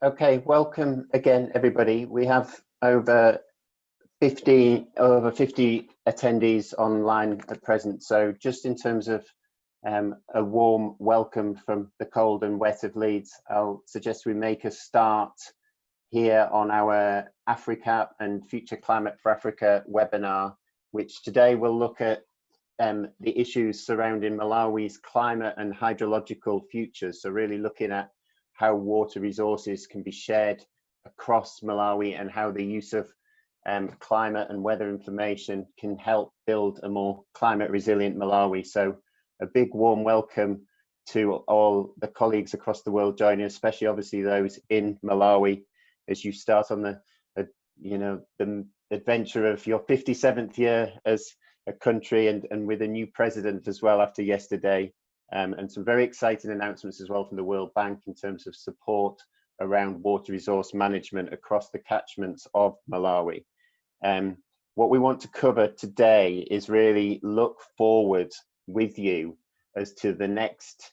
Okay, welcome again, everybody. We have over 50 attendees online at present. So just in terms of a warm welcome from the cold and wet of Leeds, I'll suggest we make a start here on our AFRICAP and Future Climate for Africa webinar, which today will look at the issues surrounding Malawi's climate and hydrological futures. So really looking at how water resources can be shared across Malawi and how the use of climate and weather information can help build a more climate resilient Malawi. So a big warm welcome to all the colleagues across the world joining, especially obviously those in Malawi, as you start on the adventure of your 57th year as a country and with a new president as well after yesterday. And some very exciting announcements as well from the World Bank in terms of support around water resource management across the catchments of Malawi. What we want to cover today is really look forward with you as to the next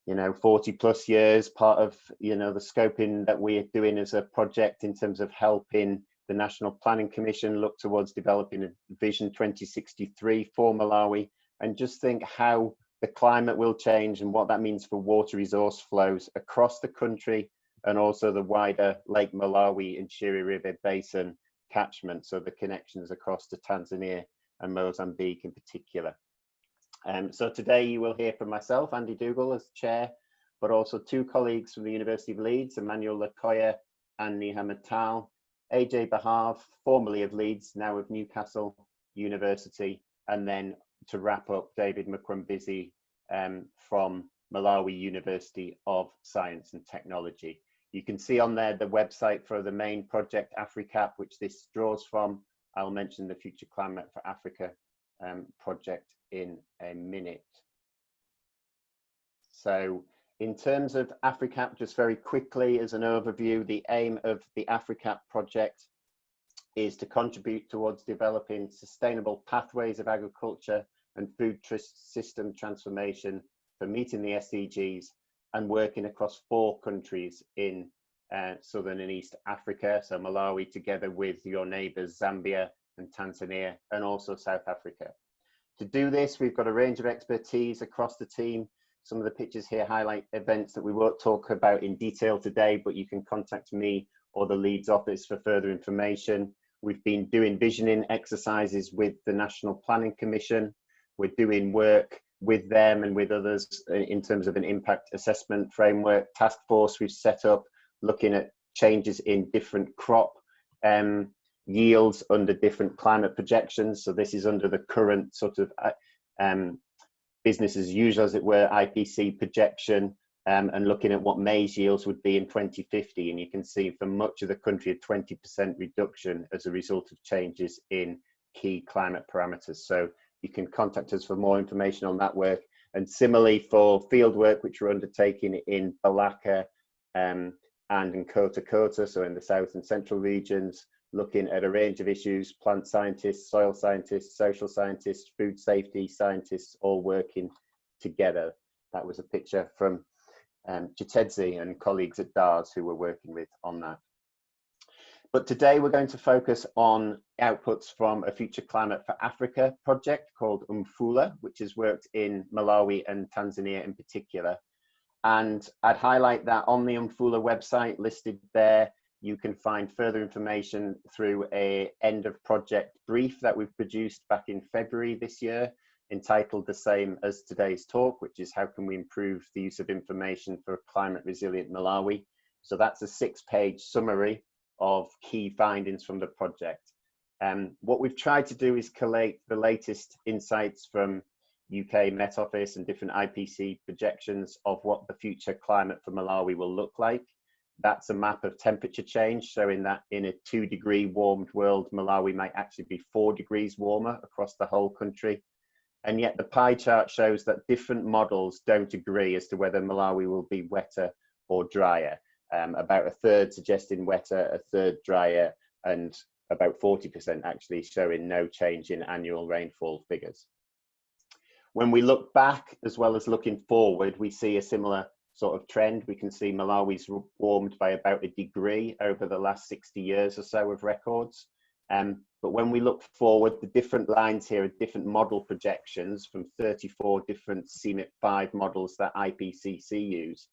40 plus years, part of the scoping that we're doing as a project in terms of helping the National Planning Commission look towards developing a Vision 2063 for Malawi, and just think how the climate will change and what that means for water resource flows across the country and also the wider Lake Malawi and Shire River Basin catchment, so the connections across to Tanzania and Mozambique in particular. So today you will hear from myself, Andy Dougill, as chair, but also two colleagues from the University of Leeds, Emmanuel Lakoya and Nihamad Tal, AJ Bahav, formerly of Leeds, now of Newcastle University, and then to wrap up, David Mkwambisi from Malawi University of Science and Technology. You can see on there the website for the main project AFRICAP, which this draws from. I'll mention the Future Climate for Africa project in a minute. So in terms of AFRICAP, just very quickly as an overview, the aim of the AFRICAP project is to contribute towards developing sustainable pathways of agriculture and food system transformation for meeting the SDGs and working across 4 countries in Southern and East Africa. So Malawi together with your neighbours Zambia and Tanzania and also South Africa. To do this, we've got a range of expertise across the team. Some of the pictures here highlight events that we won't talk about in detail today, but you can contact me or the Leeds office for further information. We've been doing visioning exercises with the National Planning Commission. We're doing work with them and with others in terms of an impact assessment framework task force we've set up, looking at changes in different crop yields under different climate projections. So this is under the current sort of business as usual, as it were, IPC projection, and looking at what maize yields would be in 2050. And you can see for much of the country a 20% reduction as a result of changes in key climate parameters. So you can contact us for more information on that work. And similarly for field work, which we're undertaking in Balaka and in Kota Kota, so in the south and central regions, looking at a range of issues, plant scientists, soil scientists, social scientists, food safety scientists, all working together. That was a picture from Chitedzi and colleagues at DARS who we're working with on that. But today we're going to focus on outputs from a Future Climate for Africa project called UMFULA, which has worked in Malawi and Tanzania in particular. And I'd highlight that on the UMFULA website listed there, you can find further information through a end of project brief that we've produced back in February this year, entitled the same as today's talk, which is how can we improve the use of information for climate resilient Malawi. So that's a 6-page summary of key findings from the project. What we've tried to do is collate the latest insights from UK Met Office and different IPC projections of what the future climate for Malawi will look like. That's a map of temperature change, showing that in a 2-degree warmed world, Malawi might actually be 4 degrees warmer across the whole country. And yet the pie chart shows that different models don't agree as to whether Malawi will be wetter or drier. About a third suggesting wetter, a third drier, and about 40% actually showing no change in annual rainfall figures. When we look back as well as looking forward, we see a similar sort of trend. We can see Malawi's warmed by about a degree over the last 60 years or so of records. But when we look forward, the different lines here are different model projections from 34 different CMIP5 models that IPCC use.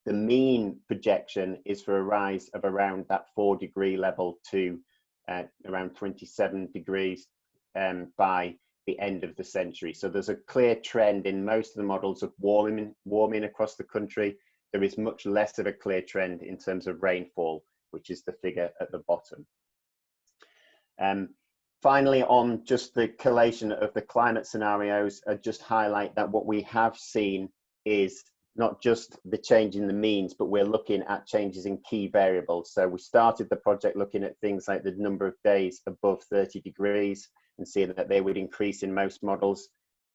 The mean projection is for a rise of around that 4-degree level to around 27 degrees by the end of the century. So there's a clear trend in most of the models of warming across the country. There is much less of a clear trend in terms of rainfall, which is the figure at the bottom. Finally, on just the collation of the climate scenarios, I just highlight that what we have seen is not just the change in the means, but we're looking at changes in key variables. So we started the project looking at things like the number of days above 30 degrees and seeing that they would increase in most models.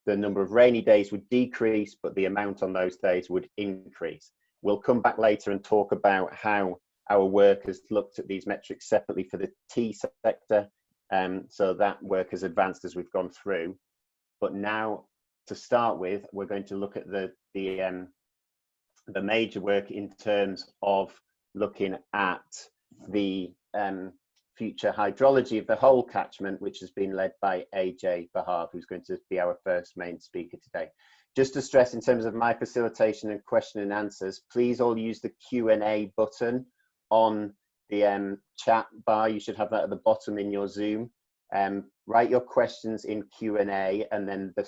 The number of rainy days would decrease, but the amount on those days would increase. We'll come back later and talk about how our work has looked at these metrics separately for the T sector. So that work has advanced as we've gone through. But now, to start with, we're going to look at the major work in terms of looking at the future hydrology of the whole catchment, which has been led by AJ Bahar, who's going to be our first main speaker today. Just to stress, in terms of my facilitation and question and answers, please all use the Q&A button on the chat bar. You should have that at the bottom in your Zoom. Write your questions in Q&A, and then the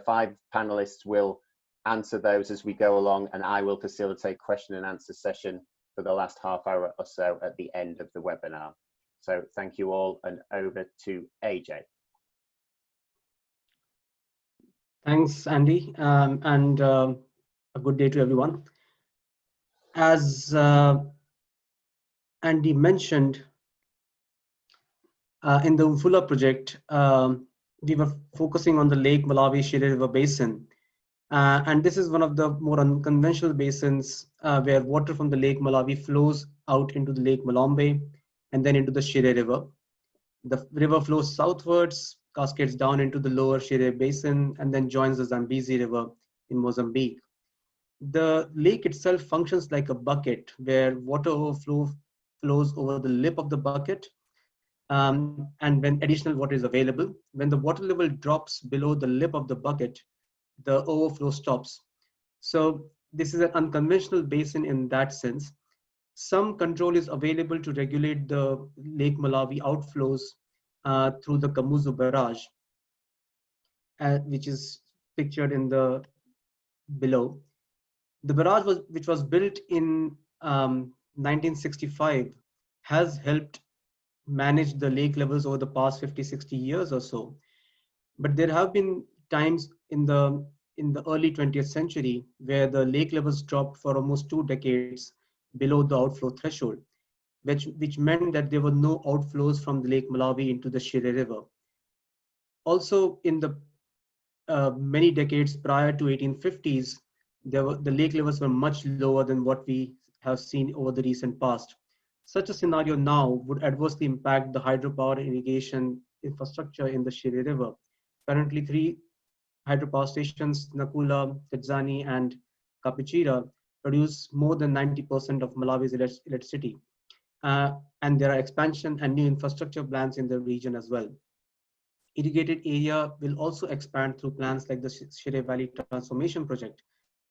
5 panelists will answer those as we go along, and I will facilitate question and answer session for the last half hour or so at the end of the webinar. So thank you all, and over to AJ. Thanks, Andy, and a good day to everyone. As Andy mentioned, in the UMFULA project, we were focusing on the Lake Malawi-Shire River Basin. And this is one of the more unconventional basins where water from the Lake Malawi flows out into the Lake Malombe and then into the Shire River. The river flows southwards, cascades down into the lower Shire Basin, and then joins the Zambezi River in Mozambique. The lake itself functions like a bucket where water overflow flows over the lip of the bucket, and when additional water is available, when the water level drops below the lip of the bucket, the overflow stops. So this is an unconventional basin in that sense. Some control is available to regulate the Lake Malawi outflows through the Kamuzu barrage, which is pictured in the below. The barrage, which was built in 1965, has helped manage the lake levels over the past 50-60 years or so. But there have been times in the early 20th century where the lake levels dropped for almost 2 decades below the outflow threshold, which meant that there were no outflows from the Lake Malawi into the Shire River. Also, in the many decades prior to 1850s, the lake levels were much lower than what we have seen over the recent past. Such a scenario now would adversely impact the hydropower irrigation infrastructure in the Shire River. Currently, 3 hydropower stations, Nakula, Tedzani, and Kapichira, produce more than 90% of Malawi's electricity. And there are expansion and new infrastructure plans in the region as well. Irrigated area will also expand through plans like the Shire Valley Transformation Project,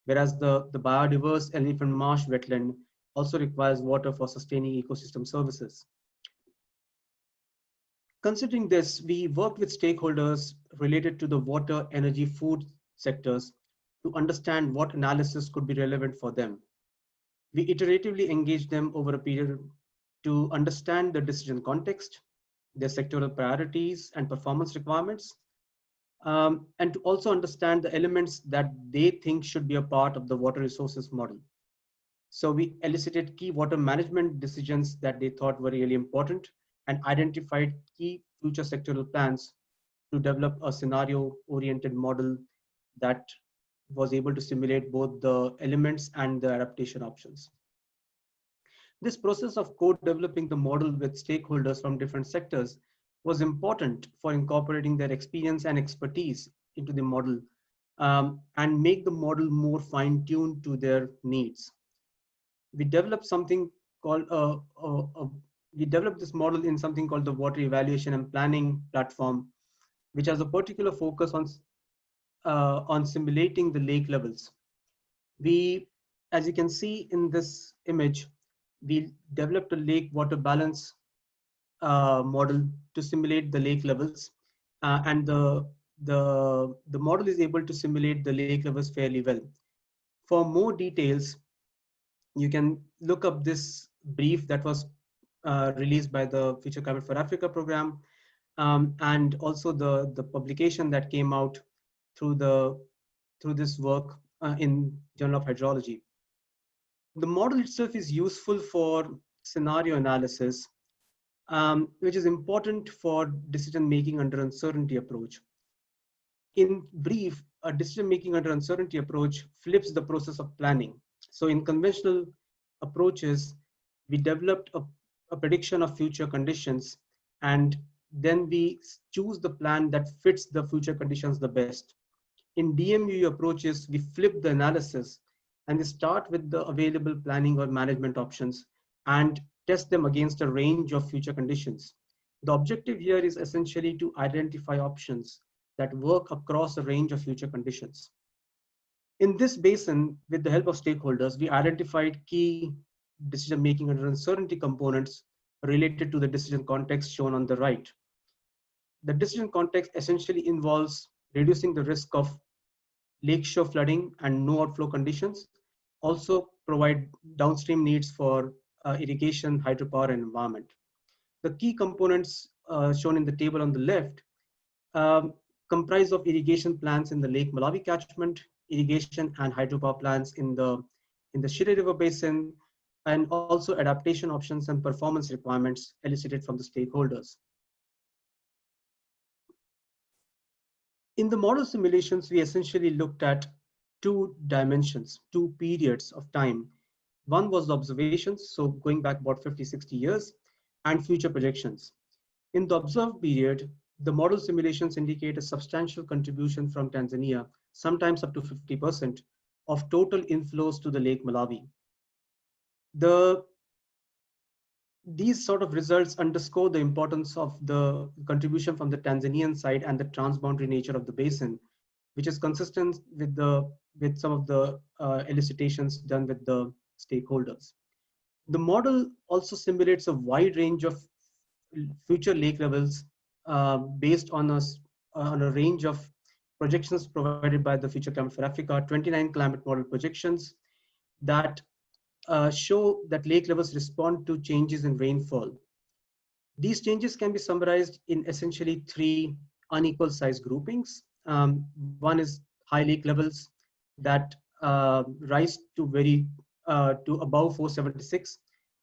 whereas the biodiverse elephant marsh wetland also requires water for sustaining ecosystem services. Considering this, we worked with stakeholders related to the water, energy, food sectors to understand what analysis could be relevant for them. We iteratively engaged them over a period to understand the decision context, their sectoral priorities and performance requirements, and to also understand the elements that they think should be a part of the water resources model. So we elicited key water management decisions that they thought were really important and identified key future sectoral plans to develop a scenario-oriented model that was able to simulate both the elements and the adaptation options. This process of co-developing the model with stakeholders from different sectors was important for incorporating their experience and expertise into the model and make the model more fine-tuned to their needs. We developed something called we developed this model in something called the water evaluation and planning platform, which has a particular focus on simulating the lake levels. We, as you can see in this image, we developed a lake water balance model to simulate the lake levels, and the model is able to simulate the lake levels fairly well. For more details, you can look up this brief that was released by the Future Climate for Africa program, and also the publication that came out through this work in Journal of Hydrology. The model itself is useful for scenario analysis, which is important for decision making under uncertainty approach. In brief, a decision making under uncertainty approach flips the process of planning. So in conventional approaches, we developed a prediction of future conditions, and then we choose the plan that fits the future conditions the best. In DMUU approaches, we flip the analysis and we start with the available planning or management options and test them against a range of future conditions. The objective here is essentially to identify options that work across a range of future conditions. In this basin, with the help of stakeholders, we identified key decision-making under uncertainty components related to the decision context shown on the right. The decision context essentially involves reducing the risk of lakeshore flooding and no outflow conditions, also provide downstream needs for irrigation, hydropower, and environment. The key components shown in the table on the left comprise of irrigation plans in the Lake Malawi catchment, irrigation and hydropower plans in the Shire River Basin, and also adaptation options and performance requirements elicited from the stakeholders. In the model simulations, we essentially looked at two dimensions, two periods of time. One was the observations, so going back about 50, 60 years, and future projections. In the observed period, the model simulations indicate a substantial contribution from Tanzania, sometimes up to 50% of total inflows to the Lake Malawi. These sort of results underscore the importance of the contribution from the Tanzanian side and the transboundary nature of the basin, which is consistent with some of the elucidations done with the stakeholders. The model also simulates a wide range of future lake levels based on a range of projections provided by the Future Climate for Africa, 29 climate model projections that show that lake levels respond to changes in rainfall. These changes can be summarized in essentially three unequal size groupings. One is high lake levels that rise to above 476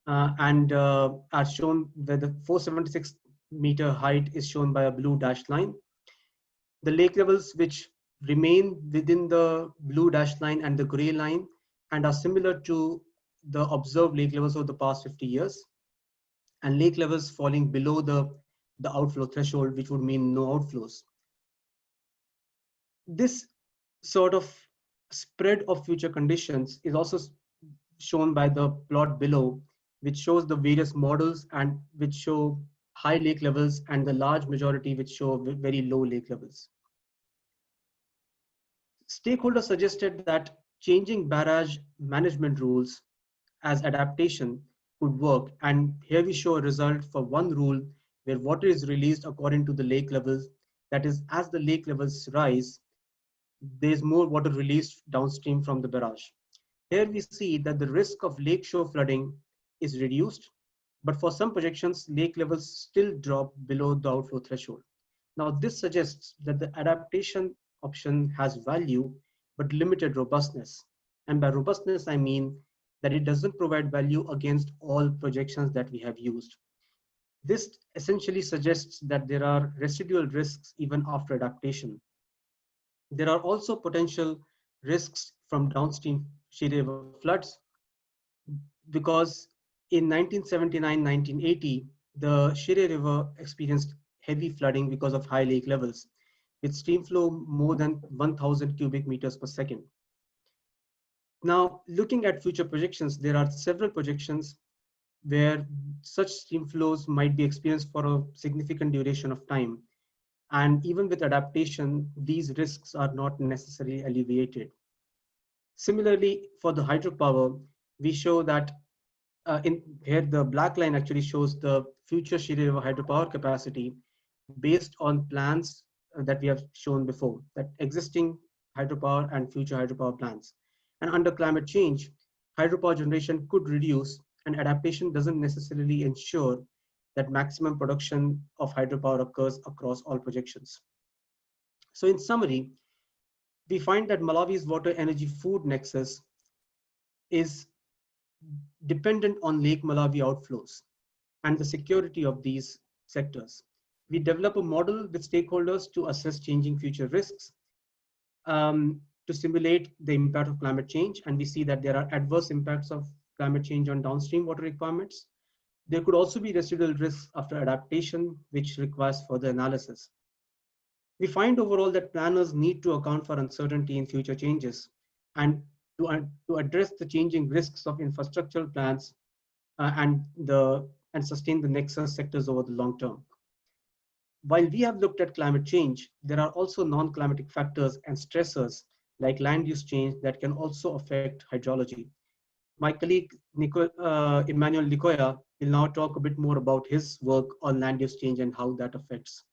and are shown where the 476 meter height is shown by a blue dashed line. The lake levels which remain within the blue dashed line and the gray line and are similar to the observed lake levels over the past 50 years, and lake levels falling below the outflow threshold, which would mean no outflows. This sort of spread of future conditions is also shown by the plot below, which shows the various models and which show high lake levels and the large majority which show very low lake levels. Stakeholders suggested that changing barrage management rules as adaptation could work, and here we show a result for one rule where water is released according to the lake levels. That is, as the lake levels rise, there's more water released downstream from the barrage. Here we see that the risk of lakeshore flooding is reduced, but for some projections, lake levels still drop below the outflow threshold. Now, this suggests that the adaptation option has value, but limited robustness. And by robustness, I mean that it doesn't provide value against all projections that we have used. This essentially suggests that there are residual risks even after adaptation. There are also potential risks from downstream Shire River floods, because in 1979-1980, the Shire River experienced heavy flooding because of high lake levels, with stream flow more than 1,000 cubic meters per second. Now, looking at future projections, there are several projections where such stream flows might be experienced for a significant duration of time. And even with adaptation, these risks are not necessarily alleviated. Similarly, for the hydropower, we show that in here the black line actually shows the future Shiri River hydropower capacity based on plans that we have shown before, that existing hydropower and future hydropower plans. And under climate change, hydropower generation could reduce, and adaptation doesn't necessarily ensure that maximum production of hydropower occurs across all projections. So in summary, we find that Malawi's water energy food nexus is dependent on Lake Malawi outflows and the security of these sectors. We develop a model with stakeholders to assess changing future risks, to simulate the impact of climate change, and we see that there are adverse impacts of climate change on downstream water requirements. There could also be residual risks after adaptation, which requires further analysis. We find overall that planners need to account for uncertainty in future changes and to address the changing risks of infrastructural plans and sustain the nexus sectors over the long term. While we have looked at climate change, there are also non-climatic factors and stressors like land use change that can also affect hydrology. My colleague Emmanuel Nicoya will now talk a bit more about his work on land use change and how that affects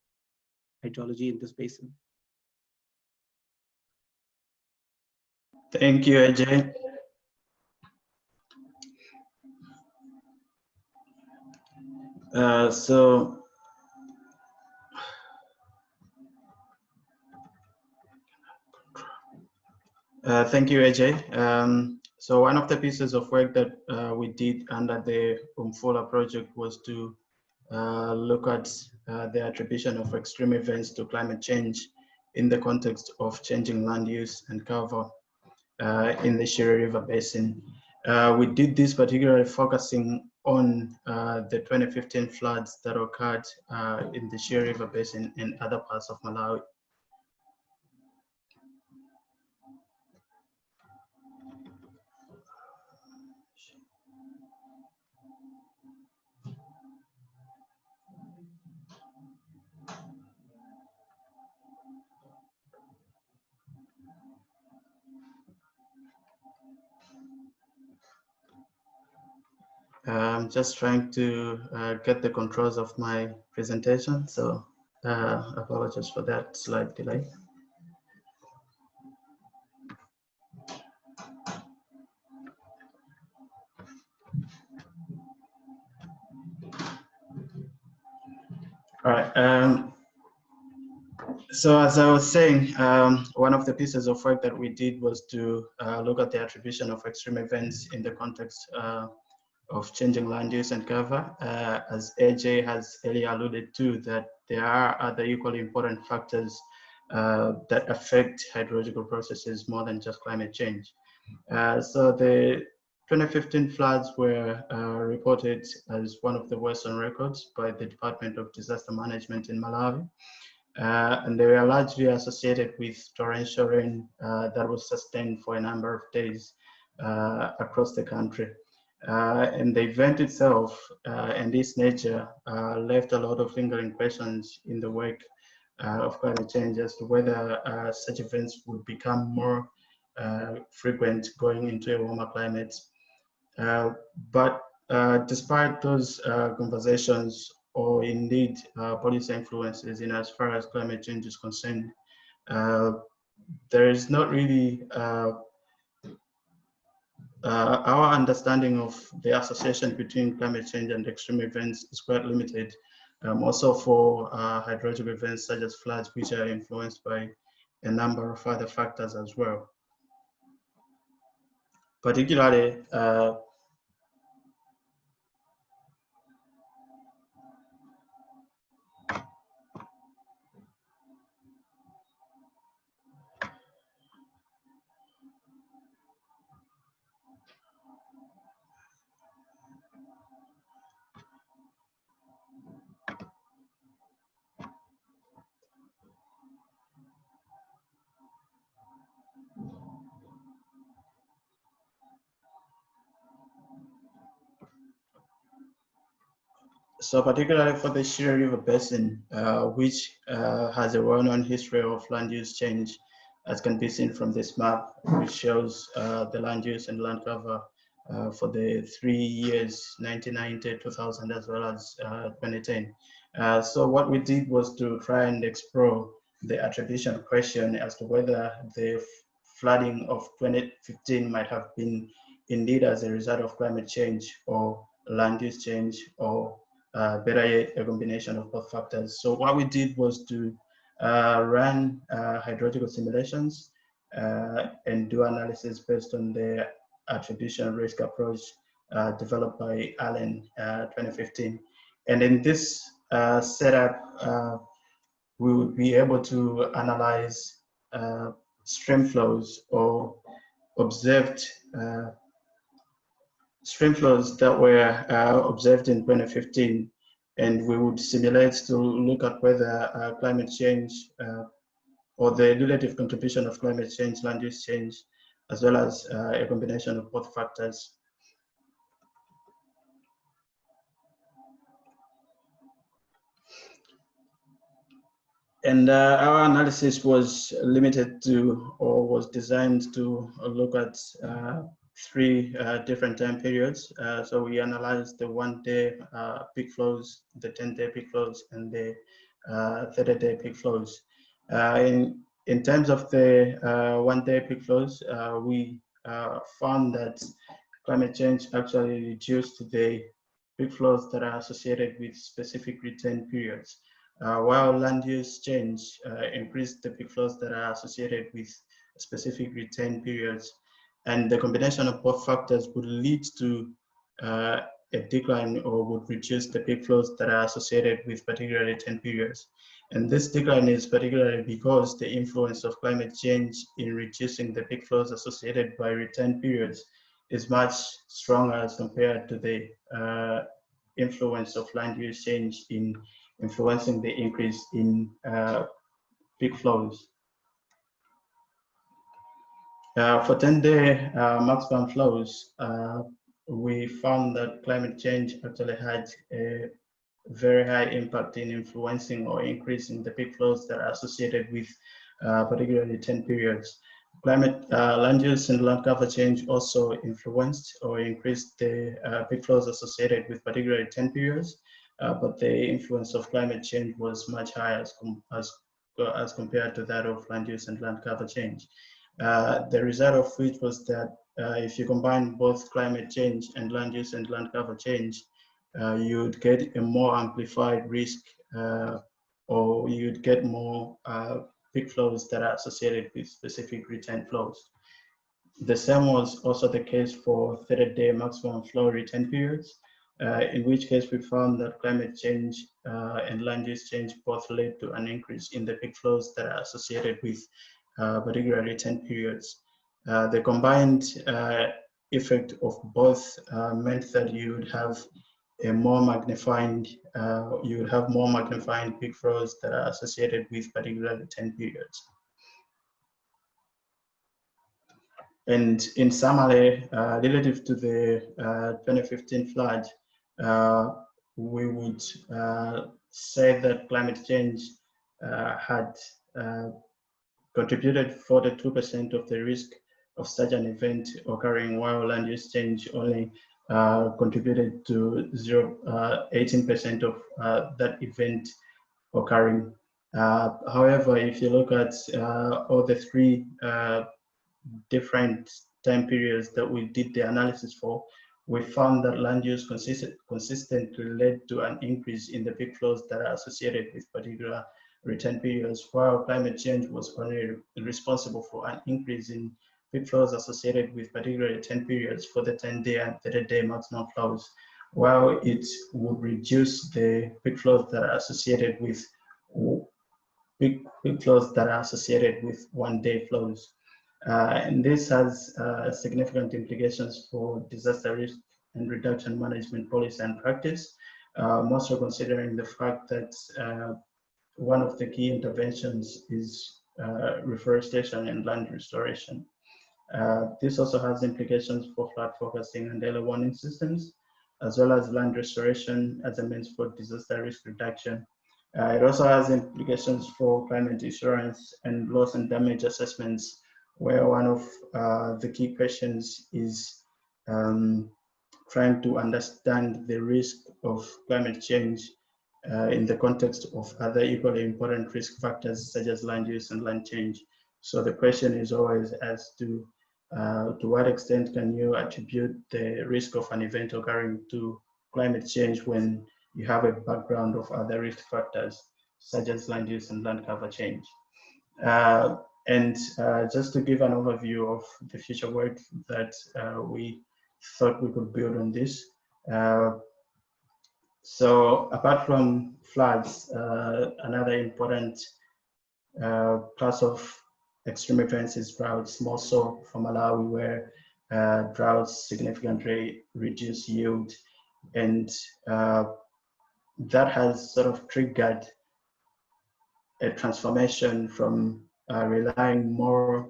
hydrology in this basin. Thank you, Ajay. Thank you, Ajay. So one of the pieces of work that we did under the UMFULA project was to look at the attribution of extreme events to climate change in the context of changing land use and cover in the Shiri River Basin. We did this particularly focusing on the 2015 floods that occurred in the Shiri River Basin and other parts of Malawi. I'm just trying to get the controls of my presentation, so apologies for that slight delay. All right. So as I was saying, one of the pieces of work that we did was to look at the attribution of extreme events in the context of changing land use and cover. As AJ has earlier alluded to, that there are other equally important factors that affect hydrological processes more than just climate change. So the 2015 floods were reported as one of the worst on records by the Department of Disaster Management in Malawi. And they were largely associated with torrential rain that was sustained for a number of days across the country. And the event itself and its nature left a lot of lingering questions in the wake of climate change as to whether such events would become more frequent going into a warmer climate. But despite those conversations, or indeed policy influences in as far as climate change is concerned, there is not really our understanding of the association between climate change and extreme events is quite limited. Also for hydrological events such as floods, which are influenced by a number of other factors as well. Particularly, So particularly for the Shire River Basin, which has a well-known history of land use change, as can be seen from this map, which shows the land use and land cover for the 3 years, 1990, 2000, as well as 2010. So what we did was to try and explore the attribution question as to whether the flooding of 2015 might have been indeed as a result of climate change or land use change, or better yet, a combination of both factors. So what we did was to run hydrological simulations and do analysis based on the attribution risk approach developed by Allen 2015. And in this setup, we would be able to analyze stream flows or observed stream flows that were observed in 2015, and we would simulate to look at whether climate change or the relative contribution of climate change, land use change, as well as a combination of both factors. And our analysis was limited to, or was designed to look at 3 different time periods. So we analyzed the 1-day peak flows, the 10-day peak flows, and the 30-day peak flows. In terms of the 1-day peak flows, we found that climate change actually reduced the peak flows that are associated with specific return periods, while land use change increased the peak flows that are associated with specific return periods. And the combination of both factors would lead to a decline, or would reduce the peak flows that are associated with particular return periods. And this decline is particularly because the influence of climate change in reducing the peak flows associated by return periods is much stronger as compared to the influence of land use change in influencing the increase in peak flows. For 10-day maximum flows, we found that climate change actually had a very high impact in influencing or increasing the peak flows that are associated with particularly 10 periods. Land use and land cover change also influenced or increased the peak flows associated with particularly 10 periods, but the influence of climate change was much higher as compared to that of land use and land cover change. The result of which was that if you combine both climate change and land use and land cover change, you'd get a more amplified risk, or you'd get more peak flows that are associated with specific return flows. The same was also the case for 30-day maximum flow return periods, in which case we found that climate change and land use change both led to an increase in the peak flows that are associated with particular return periods. The combined effect of both meant that you would have a more magnified, peak flows that are associated with particular return periods. And in summary, relative to the 2015 flood, we would say that climate change had contributed 42% of the risk of such an event occurring, while land use change only contributed to 18% of that event occurring. However, if you look at all the 3 different time periods that we did the analysis for, we found that land use consistently led to an increase in the peak flows that are associated with particular return periods, while climate change was only responsible for an increase in peak flows associated with particular return periods for the 10-day and 30-day maximum flows, while it would reduce the peak flows that are associated with peak flows that are associated with 1-day flows. And this has significant implications for disaster risk and reduction management policy and practice, mostly considering the fact that one of the key interventions is reforestation and land restoration. This also has implications for flood forecasting and early warning systems, as well as land restoration as a means for disaster risk reduction. It also has implications for climate insurance and loss and damage assessments, where one of the key questions is trying to understand the risk of climate change in the context of other equally important risk factors such as land use and land change. So the question is always as to what extent can you attribute the risk of an event occurring to climate change when you have a background of other risk factors such as land use and land cover change. Just to give an overview of the future work that we thought we could build on this. So apart from floods, another important class of extreme events is droughts, more so for Malawi, where droughts significantly reduce yield, and that has sort of triggered a transformation from relying more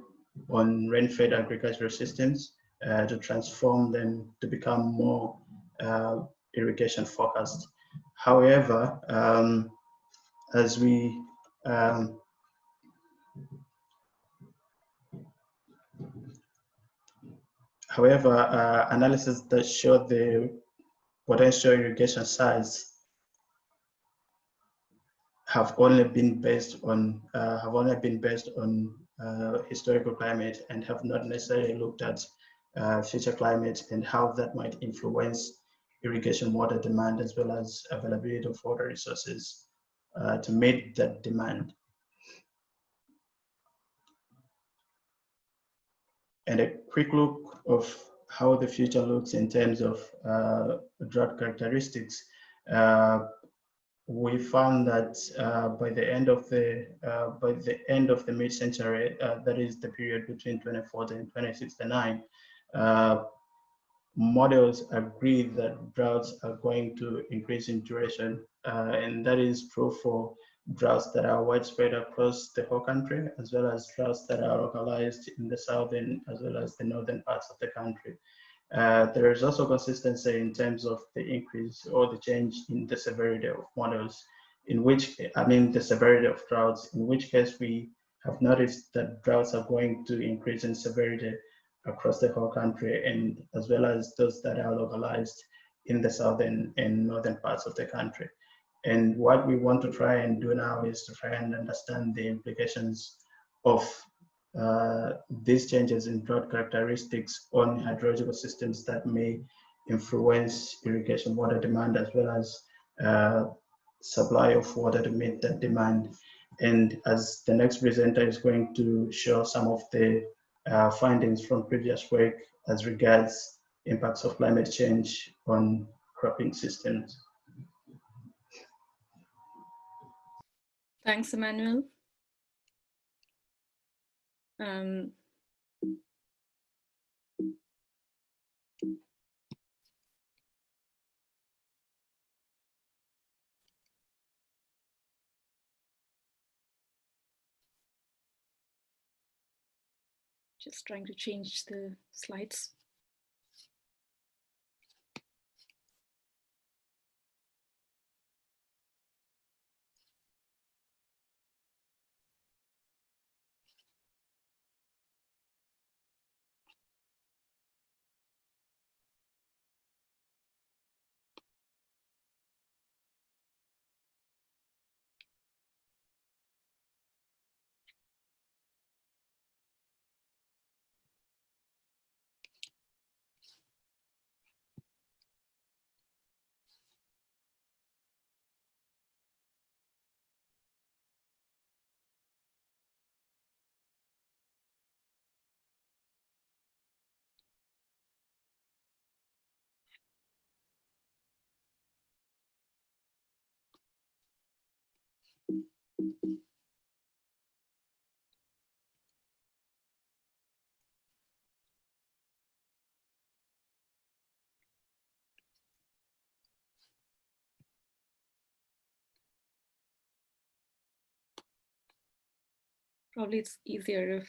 on rain-fed agricultural systems to transform them to become more irrigation focused. However, as we analysis that show the potential irrigation size have only been based on historical climate and have not necessarily looked at future climate and how that might influence irrigation water demand as well as availability of water resources to meet that demand. And a quick look of how the future looks in terms of drought characteristics. We found that by the end of the mid-century, that is the period between 2040 and 2069, models agree that droughts are going to increase in duration, and that is true for droughts that are widespread across the whole country, as well as droughts that are localized in the southern as well as the northern parts of the country. There is also consistency in terms of the increase or the change in the severity of models, the severity of droughts, in which case we have noticed that droughts are going to increase in severity across the whole country, and as well as those that are localized in the southern and northern parts of the country. And what we want to try and do now is to try and understand the implications of these changes in drought characteristics on hydrological systems that may influence irrigation water demand as well as supply of water to meet that demand. And as the next presenter is going to show some of the findings from previous work as regards impacts of climate change on cropping systems. Thanks, Emmanuel. Just trying to change the slides. Probably it's easier if,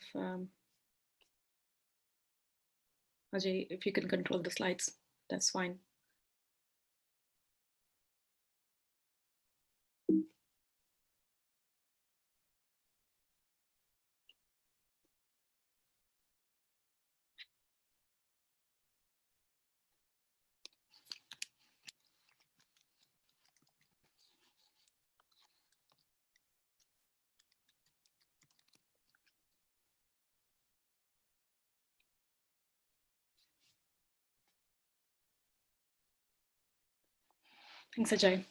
Ajay, if you can control the slides, that's fine. Thanks, Ajay.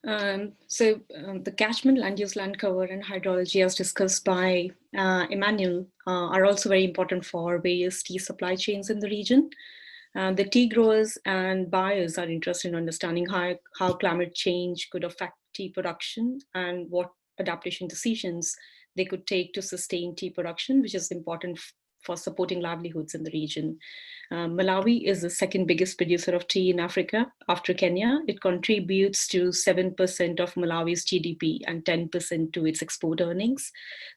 The catchment, land use, land cover, and hydrology, as discussed by Emmanuel, are also very important for various tea supply chains in the region. The tea growers and buyers are interested in understanding how climate change could affect tea production and what adaptation decisions they could take to sustain tea production, which is important for supporting livelihoods in the region. Malawi is the second biggest producer of tea in Africa after Kenya. It contributes to 7% of Malawi's GDP and 10% to its export earnings.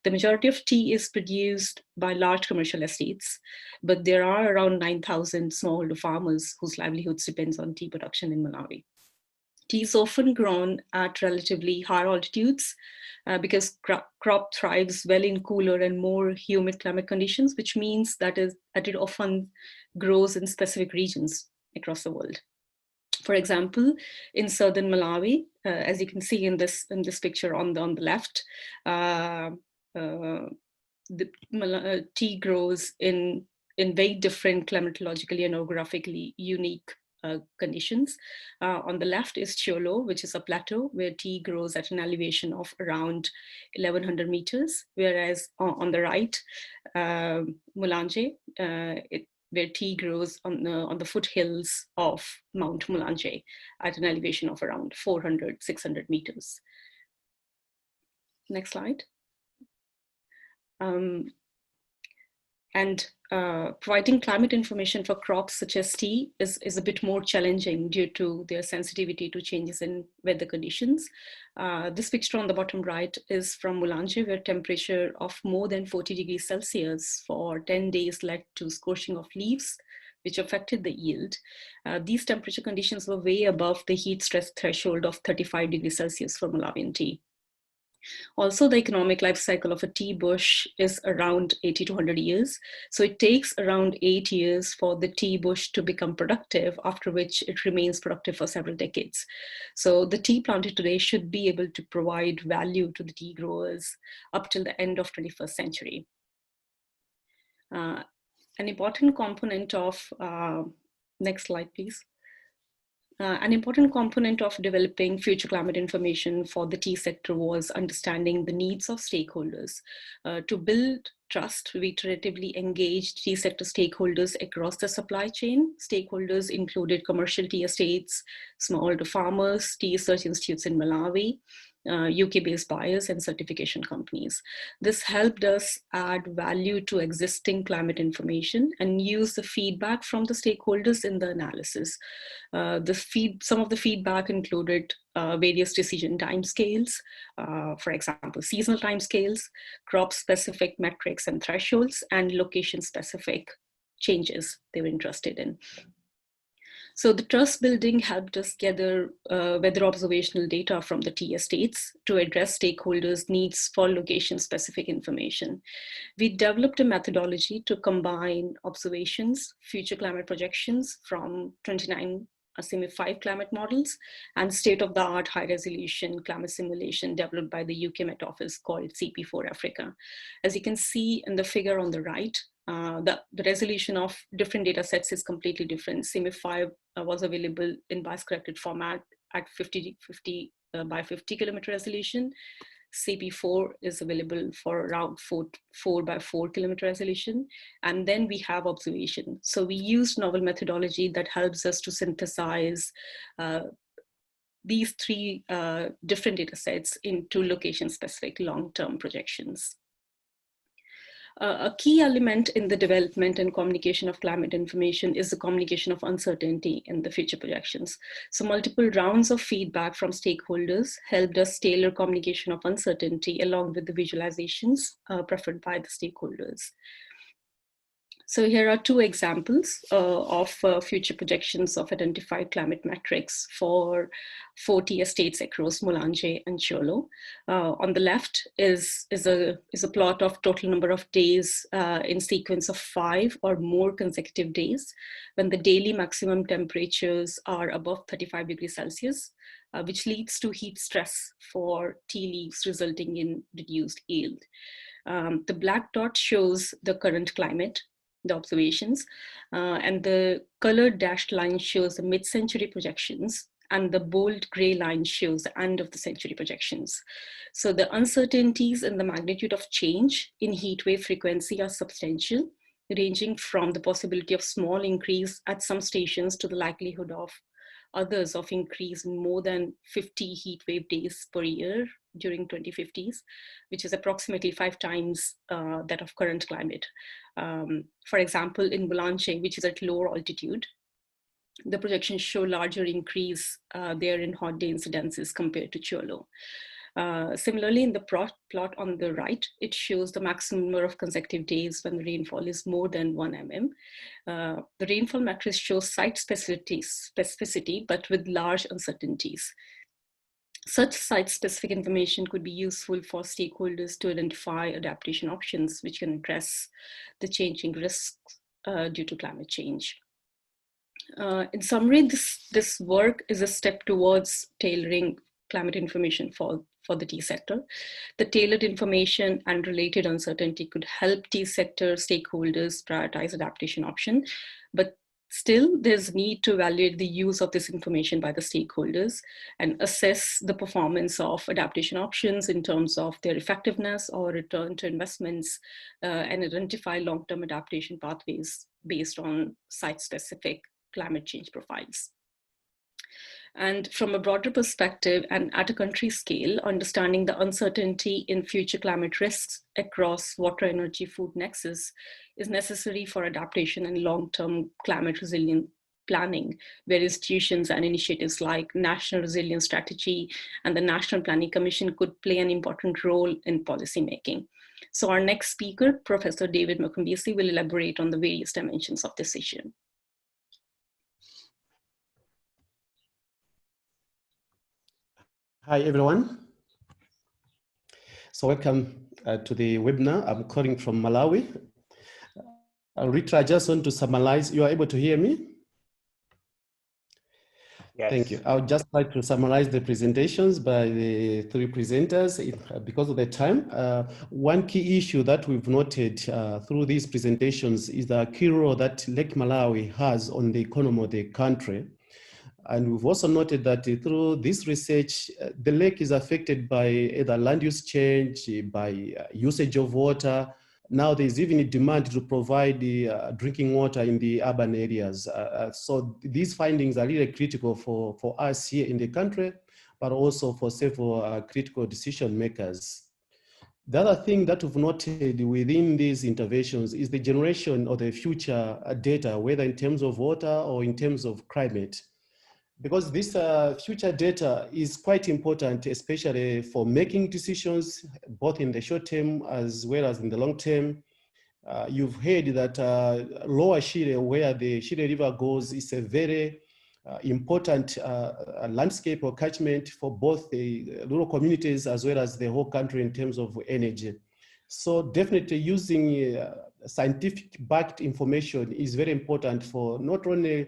The majority of tea is produced by large commercial estates, but there are around 9,000 smallholder farmers whose livelihoods depends on tea production in Malawi. Tea is often grown at relatively higher altitudes because crop thrives well in cooler and more humid climate conditions, which means that it often grows in specific regions across the world. For example, in southern Malawi, as you can see in this picture on the left, the tea grows in very different climatologically and orographically unique conditions. On the left is Cholo, which is a plateau where tea grows at an elevation of around 1,100 meters, whereas on the right, Mulanje, where tea grows on the foothills of Mount Mulanje at an elevation of around 400, 600 meters. Next slide. Providing climate information for crops such as tea is a bit more challenging due to their sensitivity to changes in weather conditions. This picture on the bottom right is from Mulanje, where temperature of more than 40 degrees Celsius for 10 days led to scorching of leaves, which affected the yield. These temperature conditions were way above the heat stress threshold of 35 degrees Celsius for Malawian tea. Also, the economic life cycle of a tea bush is around 80 to 100 years. So it takes around 8 years for the tea bush to become productive, after which it remains productive for several decades. So the tea planted today should be able to provide value to the tea growers up till the end of 21st century. An important component of, next slide, please. An important component of developing future climate information for the tea sector was understanding the needs of stakeholders. To build trust, we iteratively engaged tea sector stakeholders across the supply chain. Stakeholders included commercial tea estates, smallholder farmers, tea research institutes in Malawi, UK-based buyers and certification companies. This helped us add value to existing climate information and use the feedback from the stakeholders in the analysis. Some of the feedback included various decision timescales, for example, seasonal timescales, crop-specific metrics and thresholds, and location-specific changes they were interested in. So the trust building helped us gather weather observational data from the tea estates to address stakeholders' needs for location-specific information. We developed a methodology to combine observations, future climate projections from 29 CIMIP-5 climate models, and state-of-the-art high-resolution climate simulation developed by the UK Met Office called CP4 Africa. As you can see in the figure on the right, the resolution of different data sets is completely different. CIMIP-5 was available in bias-corrected format at 50 by 50 kilometer resolution. CP4 is available for around 4 by 4 kilometer resolution. And then we have observation. So we used novel methodology that helps us to synthesize these three different data sets into location-specific long-term projections. A key element in the development and communication of climate information is the communication of uncertainty in the future projections. So multiple rounds of feedback from stakeholders helped us tailor communication of uncertainty along with the visualizations preferred by the stakeholders. So here are two examples of future projections of identified climate metrics for 40 estates across Mulanje and Cholo. On the left is a plot of total number of days in sequence of 5 or more consecutive days when the daily maximum temperatures are above 35 degrees Celsius, which leads to heat stress for tea leaves, resulting in reduced yield. The black dot shows the current climate. the observations. And the colored dashed line shows the mid-century projections, and the bold gray line shows the end of the century projections. So the uncertainties in the magnitude of change in heat wave frequency are substantial, ranging from the possibility of small increase at some stations to the likelihood of others of increase in more than 50 heat wave days per year during 2050s, which is approximately 5 times that of current climate. For example, in Boulange, which is at lower altitude, the projections show larger increase there in hot day incidences compared to Cholo. Similarly, in the plot on the right, it shows the maximum number of consecutive days when the rainfall is more than 1 mm. The rainfall matrix shows site specificity, but with large uncertainties. Such site-specific information could be useful for stakeholders to identify adaptation options which can address the changing risks due to climate change. In summary, this work is a step towards tailoring climate information for the tea sector. The tailored information and related uncertainty could help tea sector stakeholders prioritize adaptation option, but still there's need to evaluate the use of this information by the stakeholders and assess the performance of adaptation options in terms of their effectiveness or return to investments, and identify long-term adaptation pathways based on site-specific climate change profiles. And from a broader perspective and at a country scale, understanding the uncertainty in future climate risks across water, energy, food nexus is necessary for adaptation and long-term climate resilient planning, where institutions and initiatives like National Resilience Strategy and the National Planning Commission could play an important role in policymaking. So our next speaker, Professor David Mukumbisi, will elaborate on the various dimensions of this issue. Hi, everyone. So welcome to the webinar. I'm calling from Malawi. Rita, I just want to summarize. You are able to hear me? Yes. Thank you. I'll just try to summarize the presentations by the 3 presenters because of the time. One key issue that we've noted through these presentations is the key role that Lake Malawi has on the economy of the country. And we've also noted that through this research, the lake is affected by either land use change, by usage of water. Now there's even a demand to provide the drinking water in the urban areas. So these findings are really critical for us here in the country, but also for several critical decision makers. The other thing that we've noted within these interventions is the generation of the future data, whether in terms of water or in terms of climate. Because this future data is quite important, especially for making decisions, both in the short term as well as in the long term. You've heard that Lower Shire, where the Shire River goes, is a very important landscape or catchment for both the rural communities as well as the whole country in terms of energy. So definitely using scientific backed information is very important for not only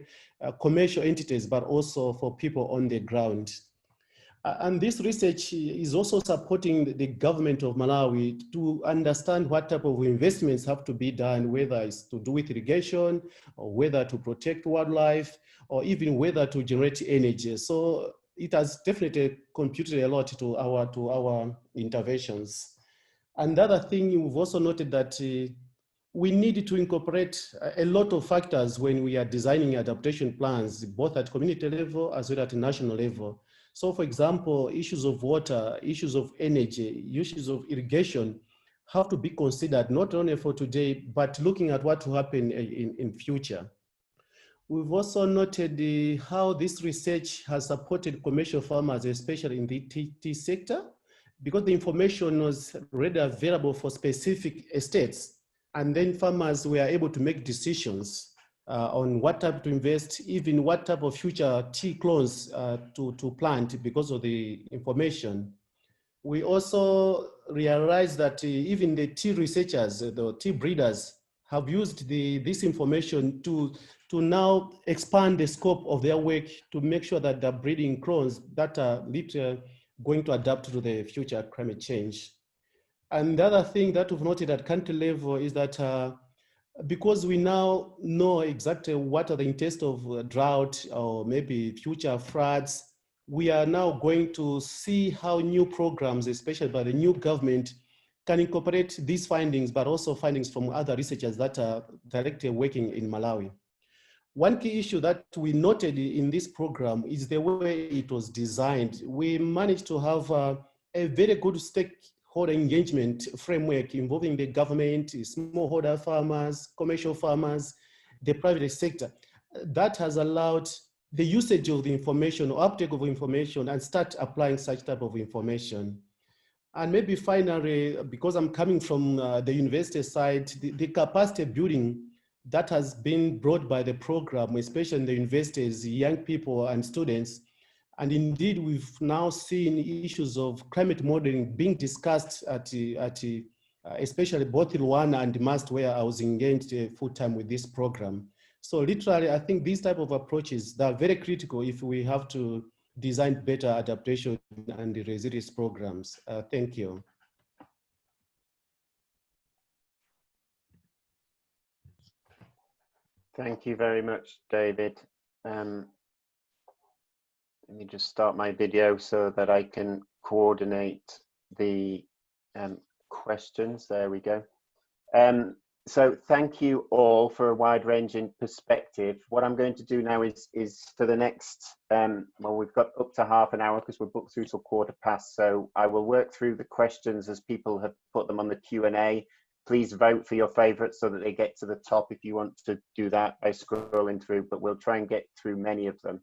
commercial entities, but also for people on the ground. And this research is also supporting the government of Malawi to understand what type of investments have to be done, whether it's to do with irrigation, or whether to protect wildlife, or even whether to generate energy. So it has definitely contributed a lot to our interventions. And the other thing, we've also noted that we need to incorporate a lot of factors when we are designing adaptation plans, both at community level as well as at national level. So for example, issues of water, issues of energy, issues of irrigation have to be considered not only for today, but looking at what will happen in future. We've also noted how this research has supported commercial farmers, especially in the tea sector, because the information was readily available for specific estates. And then farmers were able to make decisions on what type to invest, even what type of future tea clones to plant because of the information. We also realized that even the tea researchers, the tea breeders, have used this information to now expand the scope of their work to make sure that they're breeding clones that are literally going to adapt to the future climate change. And the other thing that we've noted at country level is that because we now know exactly what are the intents of drought or maybe future floods, we are now going to see how new programs, especially by the new government, can incorporate these findings, but also findings from other researchers that are directly working in Malawi. One key issue that we noted in this program is the way it was designed. We managed to have a very good stakeholder engagement framework involving the government, smallholder farmers, commercial farmers, the private sector. That has allowed the usage of the information or uptake of information and start applying such type of information. And maybe finally, because I'm coming from the university side, the capacity building that has been brought by the program, especially in the universities, young people and students. And indeed, we've now seen issues of climate modeling being discussed at especially both Rwanda and MAST, where I was engaged full-time with this program. So literally, I think these type of approaches, they're very critical if we have to design better adaptation and resilience programs. Thank you. Thank you very much, David. Let me just start my video so that I can coordinate the questions. There we go. So thank you all for a wide-ranging perspective. What I'm going to do now is for the next, well, we've got up to half an hour because we're booked through till 15:15. So I will work through the questions as people have put them on the Q&A. Please vote for your favorites so that they get to the top if you want to do that by scrolling through, but we'll try and get through many of them.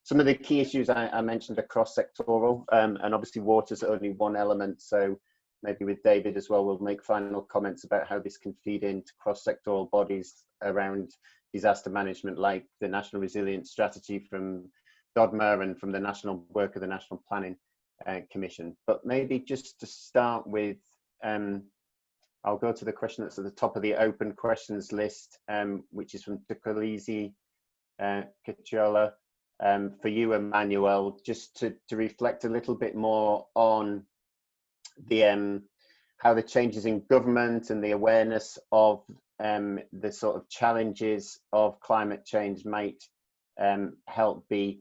Some of the key issues I mentioned are cross-sectoral, and obviously water's only one element. So maybe with David as well, we'll make final comments about how this can feed into cross-sectoral bodies around disaster management, like the National Resilience Strategy from DODMA and from the national work of the National Planning Commission. But maybe just to start with, I'll go to the question that's at the top of the open questions list, which is from Tukolisi Kachola. For you, Emmanuel, just to reflect a little bit more on the how the changes in government and the awareness of the sort of challenges of climate change might help be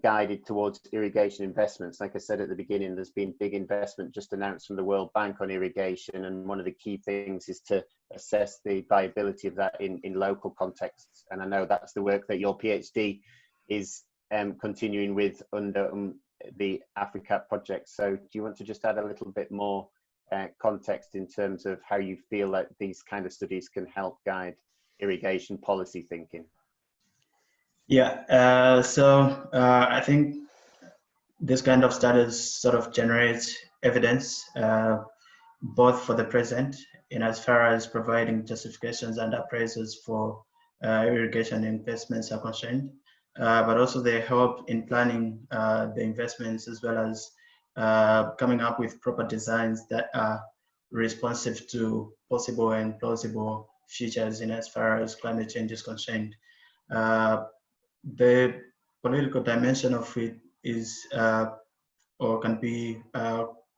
guided towards irrigation investments. Like I said at the beginning, there's been big investment just announced from the World Bank on irrigation, and one of the key things is to assess the viability of that in local contexts. And I know that's the work that your PhD is continuing with under the AFRICAP project. So do you want to just add a little bit more context in terms of how you feel that these kind of studies can help guide irrigation policy thinking? Yeah, so I think this kind of studies sort of generates evidence both for the present in as far as providing justifications and appraisals for irrigation investments are concerned, but also they help in planning the investments as well as coming up with proper designs that are responsive to possible and plausible futures in as far as climate change is concerned. The political dimension of it is or can be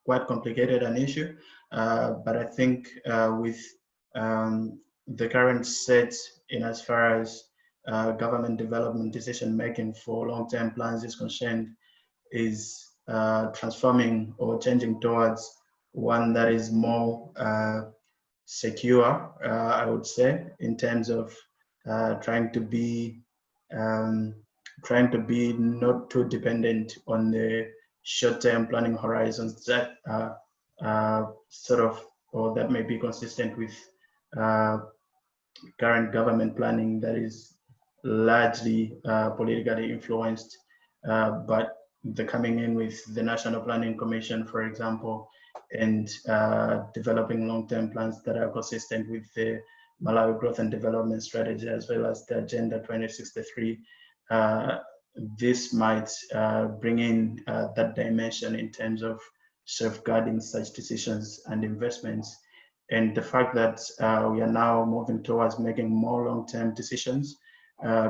quite complicated an issue, but I think with the current set in as far as government development decision making for long-term plans is concerned, is transforming or changing towards one that is more secure, I would say, in terms of trying to be not too dependent on the short-term planning horizons that are sort of, or that may be consistent with current government planning that is largely politically influenced, but the coming in with the National Planning Commission, for example, and developing long-term plans that are consistent with the Malawi Growth and Development Strategy, as well as the Agenda 2063. This might bring in that dimension in terms of safeguarding such decisions and investments. And the fact that we are now moving towards making more long-term decisions,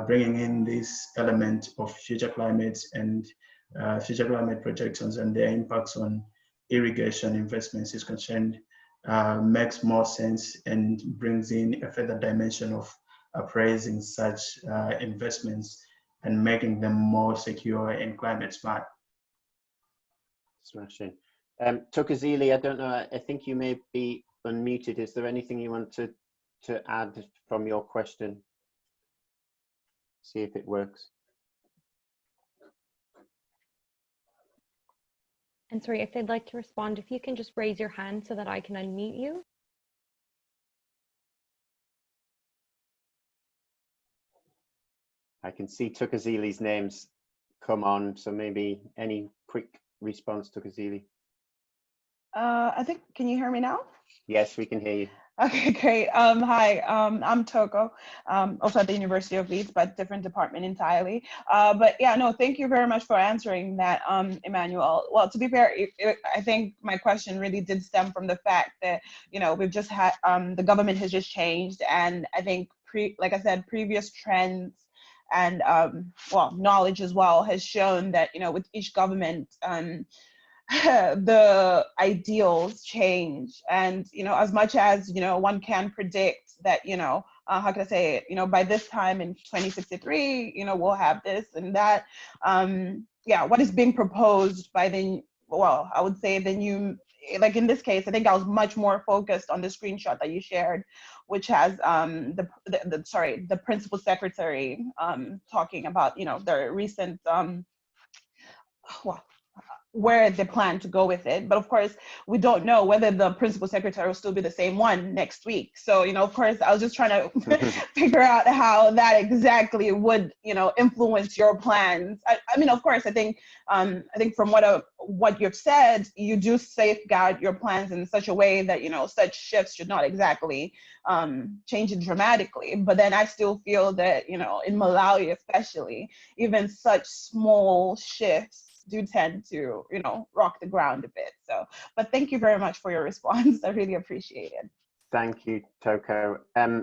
bringing in this element of future climates and future climate projections and their impacts on irrigation investments is concerned, makes more sense and brings in a further dimension of appraising such investments and making them more secure and climate smart. Smashing. Thokozile, I don't know, I think you may be unmuted. Is there anything you want to add from your question? See if it works. And sorry, if they'd like to respond, if you can just raise your hand so that I can unmute you. I can see Thokozile's names come on, so maybe any quick response, Thokozile? I think, can you hear me now? Yes, we can hear you. Okay, great. Hi, I'm Toko, also at the University of Leeds, but different department entirely. But yeah, no, thank you very much for answering that, Emmanuel. Well, to be fair, I think my question really did stem from the fact that, you know, we've just had, the government has just changed, and I think, like I said, previous trends and, well, knowledge as well has shown that, you know, with each government, the ideals change, and you know, as much as you know, one can predict that, you know, how can I say it, you know, by this time in 2063, you know, we'll have this and that. Yeah, what is being proposed by the, well, I would say the new, like in this case, I think I was much more focused on the screenshot that you shared, which has the principal secretary talking about, you know, the recent well, where they plan to go with it. But of course, we don't know whether the principal secretary will still be the same one next week. So, you know, of course, I was just trying to figure out how that exactly would, you know, influence your plans. I mean, of course, I think from what you've said, you do safeguard your plans in such a way that, you know, such shifts should not exactly change it dramatically. But then I still feel that, you know, in Malawi especially, even such small shifts do tend to, you know, rock the ground a bit. So, but thank you very much for your response. I really appreciate it. Thank you, Toko.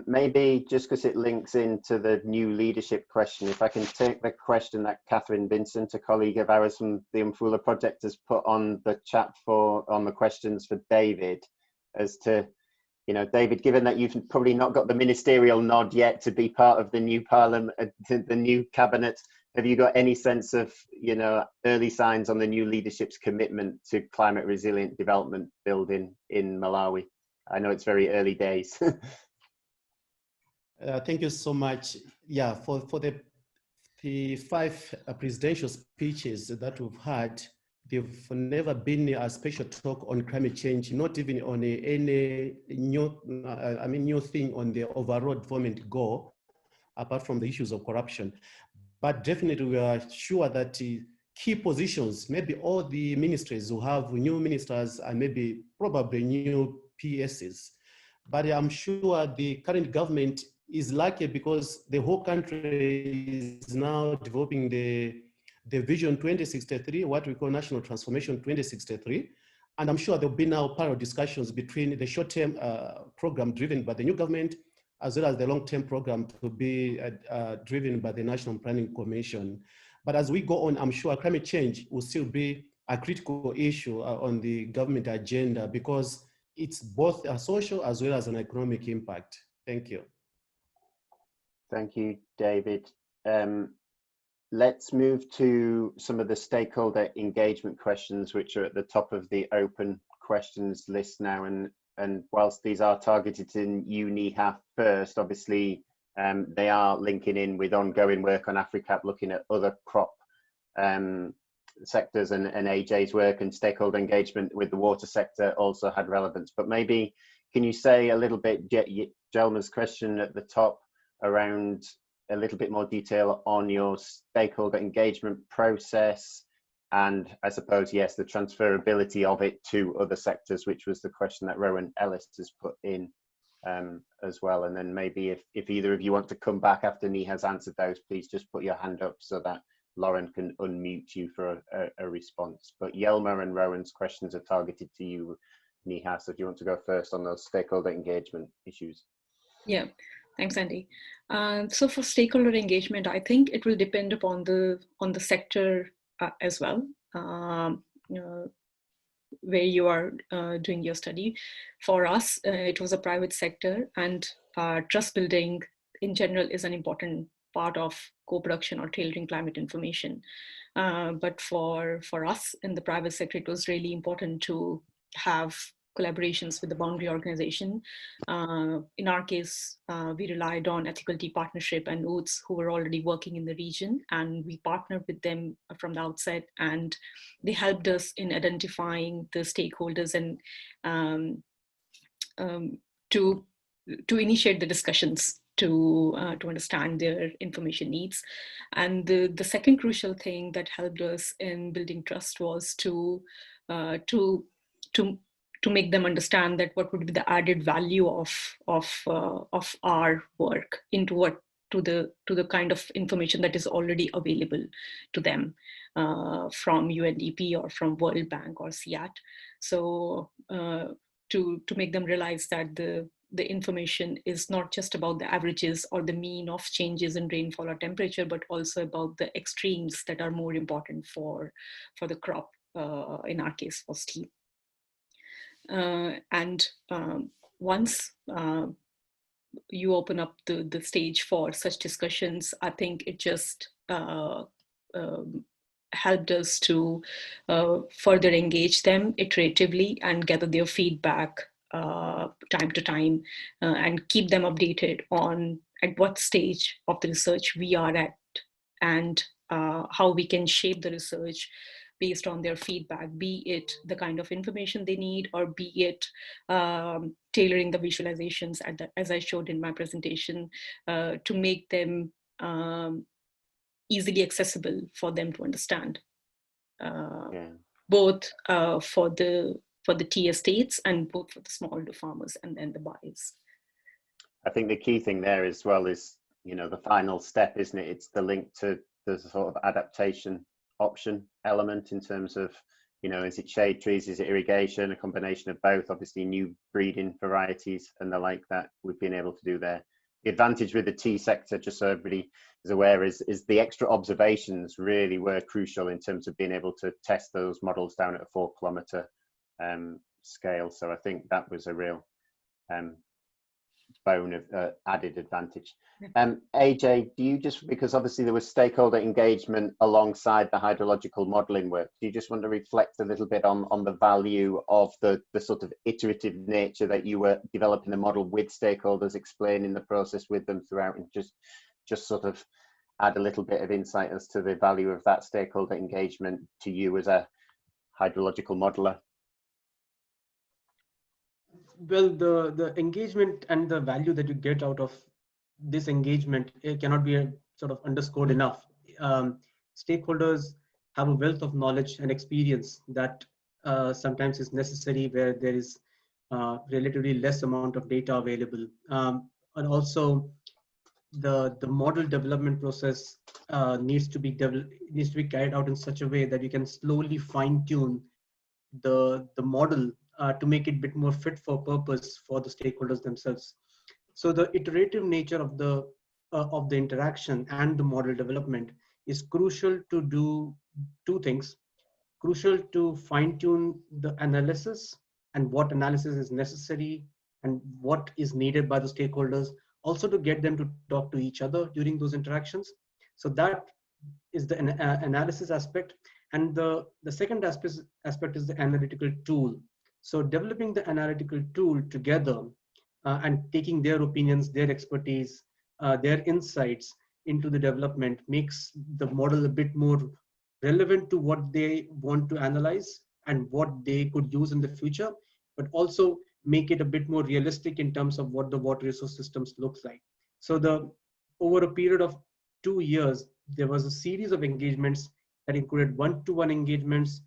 Maybe just because it links into the new leadership question, if I can take the question that Catherine Vincent, a colleague of ours from the UMFULA project, has put on the chat on the questions for David, as to, you know, David, given that you've probably not got the ministerial nod yet to be part of the new parliament, the new cabinet, have you got any sense of, you know, early signs on the new leadership's commitment to climate resilient development building in Malawi? I know it's very early days. Thank you so much. Yeah, for the 5 presidential speeches that we've had, there've never been a special talk on climate change, not even on any new thing on the overall development goal, apart from the issues of corruption. But definitely we are sure that key positions, maybe all the ministries will have new ministers and maybe probably new PSs. But I'm sure the current government is lucky because the whole country is now developing the Vision 2063, what we call National Transformation 2063. And I'm sure there'll be now parallel discussions between the short-term program driven by the new government, as well as the long-term program to be driven by the National Planning Commission. But as we go on, I'm sure climate change will still be a critical issue on the government agenda because it's both a social as well as an economic impact. Thank you. Thank you, David. Let's move to some of the stakeholder engagement questions, which are at the top of the open questions list now. And whilst these are targeted in UNIHA first, obviously they are linking in with ongoing work on AFRICAP, looking at other crop sectors, and AJ's work and stakeholder engagement with the water sector also had relevance. But maybe can you say a little bit, Jelma's question at the top, around a little bit more detail on your stakeholder engagement process, and I suppose, yes, the transferability of it to other sectors, which was the question that Rowan Ellis has put in as well. And then maybe if either of you want to come back after Ni has answered those, please just put your hand up so that Lauren can unmute you for a response. But Yelma and Rowan's questions are targeted to you, Niha, so if you want to go first on those stakeholder engagement issues. Yeah, thanks, Andy. So for stakeholder engagement, I think it will depend upon the sector as well. where you are doing your study. For us, it was a private sector, and trust building in general is an important part of co-production or tailoring climate information. But for us in the private sector, it was really important to have collaborations with the boundary organization. In our case, we relied on Ethical Tea Partnership and OOTS, who were already working in the region, and we partnered with them from the outset, and they helped us in identifying the stakeholders and to initiate the discussions to understand their information needs. And the second crucial thing that helped us in building trust was to make them understand that what would be the added value of our work to the kind of information that is already available to them from UNDP or from World Bank or SIAT. So to make them realize that the information is not just about the averages or the mean of changes in rainfall or temperature, but also about the extremes that are more important for the crop, in our case for tea. And once you open up the stage for such discussions, I think it just helped us to further engage them iteratively and gather their feedback time to time, and keep them updated on at what stage of the research we are at, and how we can shape the research based on their feedback, be it the kind of information they need, or be it tailoring the visualizations as I showed in my presentation, to make them easily accessible for them to understand, both for the tea estates and both for the smallholder farmers and then the buyers. I think the key thing there as well is, the final step, isn't it? It's the link to the sort of adaptation option element in terms of, is it shade trees, is it irrigation, a combination of both, obviously new breeding varieties and the like that we've been able to do there. The advantage with the tea sector, just so everybody is aware, is the extra observations really were crucial in terms of being able to test those models down at a 4 kilometre scale. So I think that was a real bone of added advantage. AJ, do you just, because obviously there was stakeholder engagement alongside the hydrological modelling work, do you just want to reflect a little bit on the value of the sort of iterative nature that you were developing the model with stakeholders, explaining the process with them throughout, and just sort of add a little bit of insight as to the value of that stakeholder engagement to you as a hydrological modeler? Well, the engagement and the value that you get out of this engagement, it cannot be sort of underscored enough. Stakeholders have a wealth of knowledge and experience that sometimes is necessary where there is relatively less amount of data available. And also the model development process needs to be carried out in such a way that you can slowly fine tune the model to make it a bit more fit for purpose for the stakeholders themselves. So the iterative nature of the interaction and the model development is crucial to do two things. Crucial to fine tune the analysis and what analysis is necessary and what is needed by the stakeholders. Also to get them to talk to each other during those interactions. So that is the analysis aspect. And the second aspect is the analytical tool. So developing the analytical tool together and taking their opinions, their expertise, their insights into the development makes the model a bit more relevant to what they want to analyze and what they could use in the future, but also make it a bit more realistic in terms of what the water resource systems looks like. So over a period of 2 years, there was a series of engagements that included one-to-one engagements,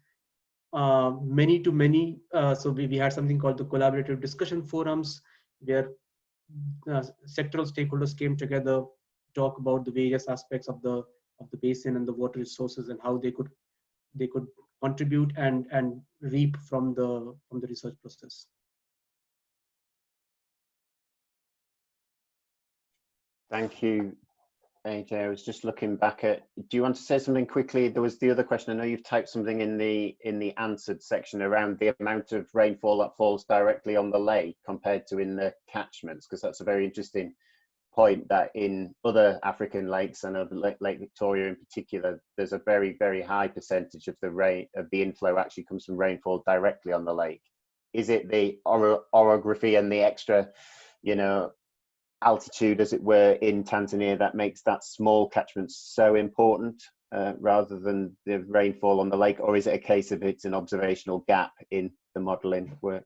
many-to-many. So we had something called the collaborative discussion forums, where sectoral stakeholders came together, talk about the various aspects of the basin and the water resources and how they could contribute and reap from the research process. Thank you, AJ, I was just looking back at, do you want to say something quickly? There was the other question. I know you've typed something in the answered section around the amount of rainfall that falls directly on the lake compared to in the catchments, because that's a very interesting point, that in other African lakes, and of Lake Victoria in particular, there's a very, very high percentage of the inflow actually comes from rainfall directly on the lake. Is it the orography and the extra, altitude, as it were, in Tanzania that makes that small catchment so important, rather than the rainfall on the lake? Or is it a case of it's an observational gap in the modeling work?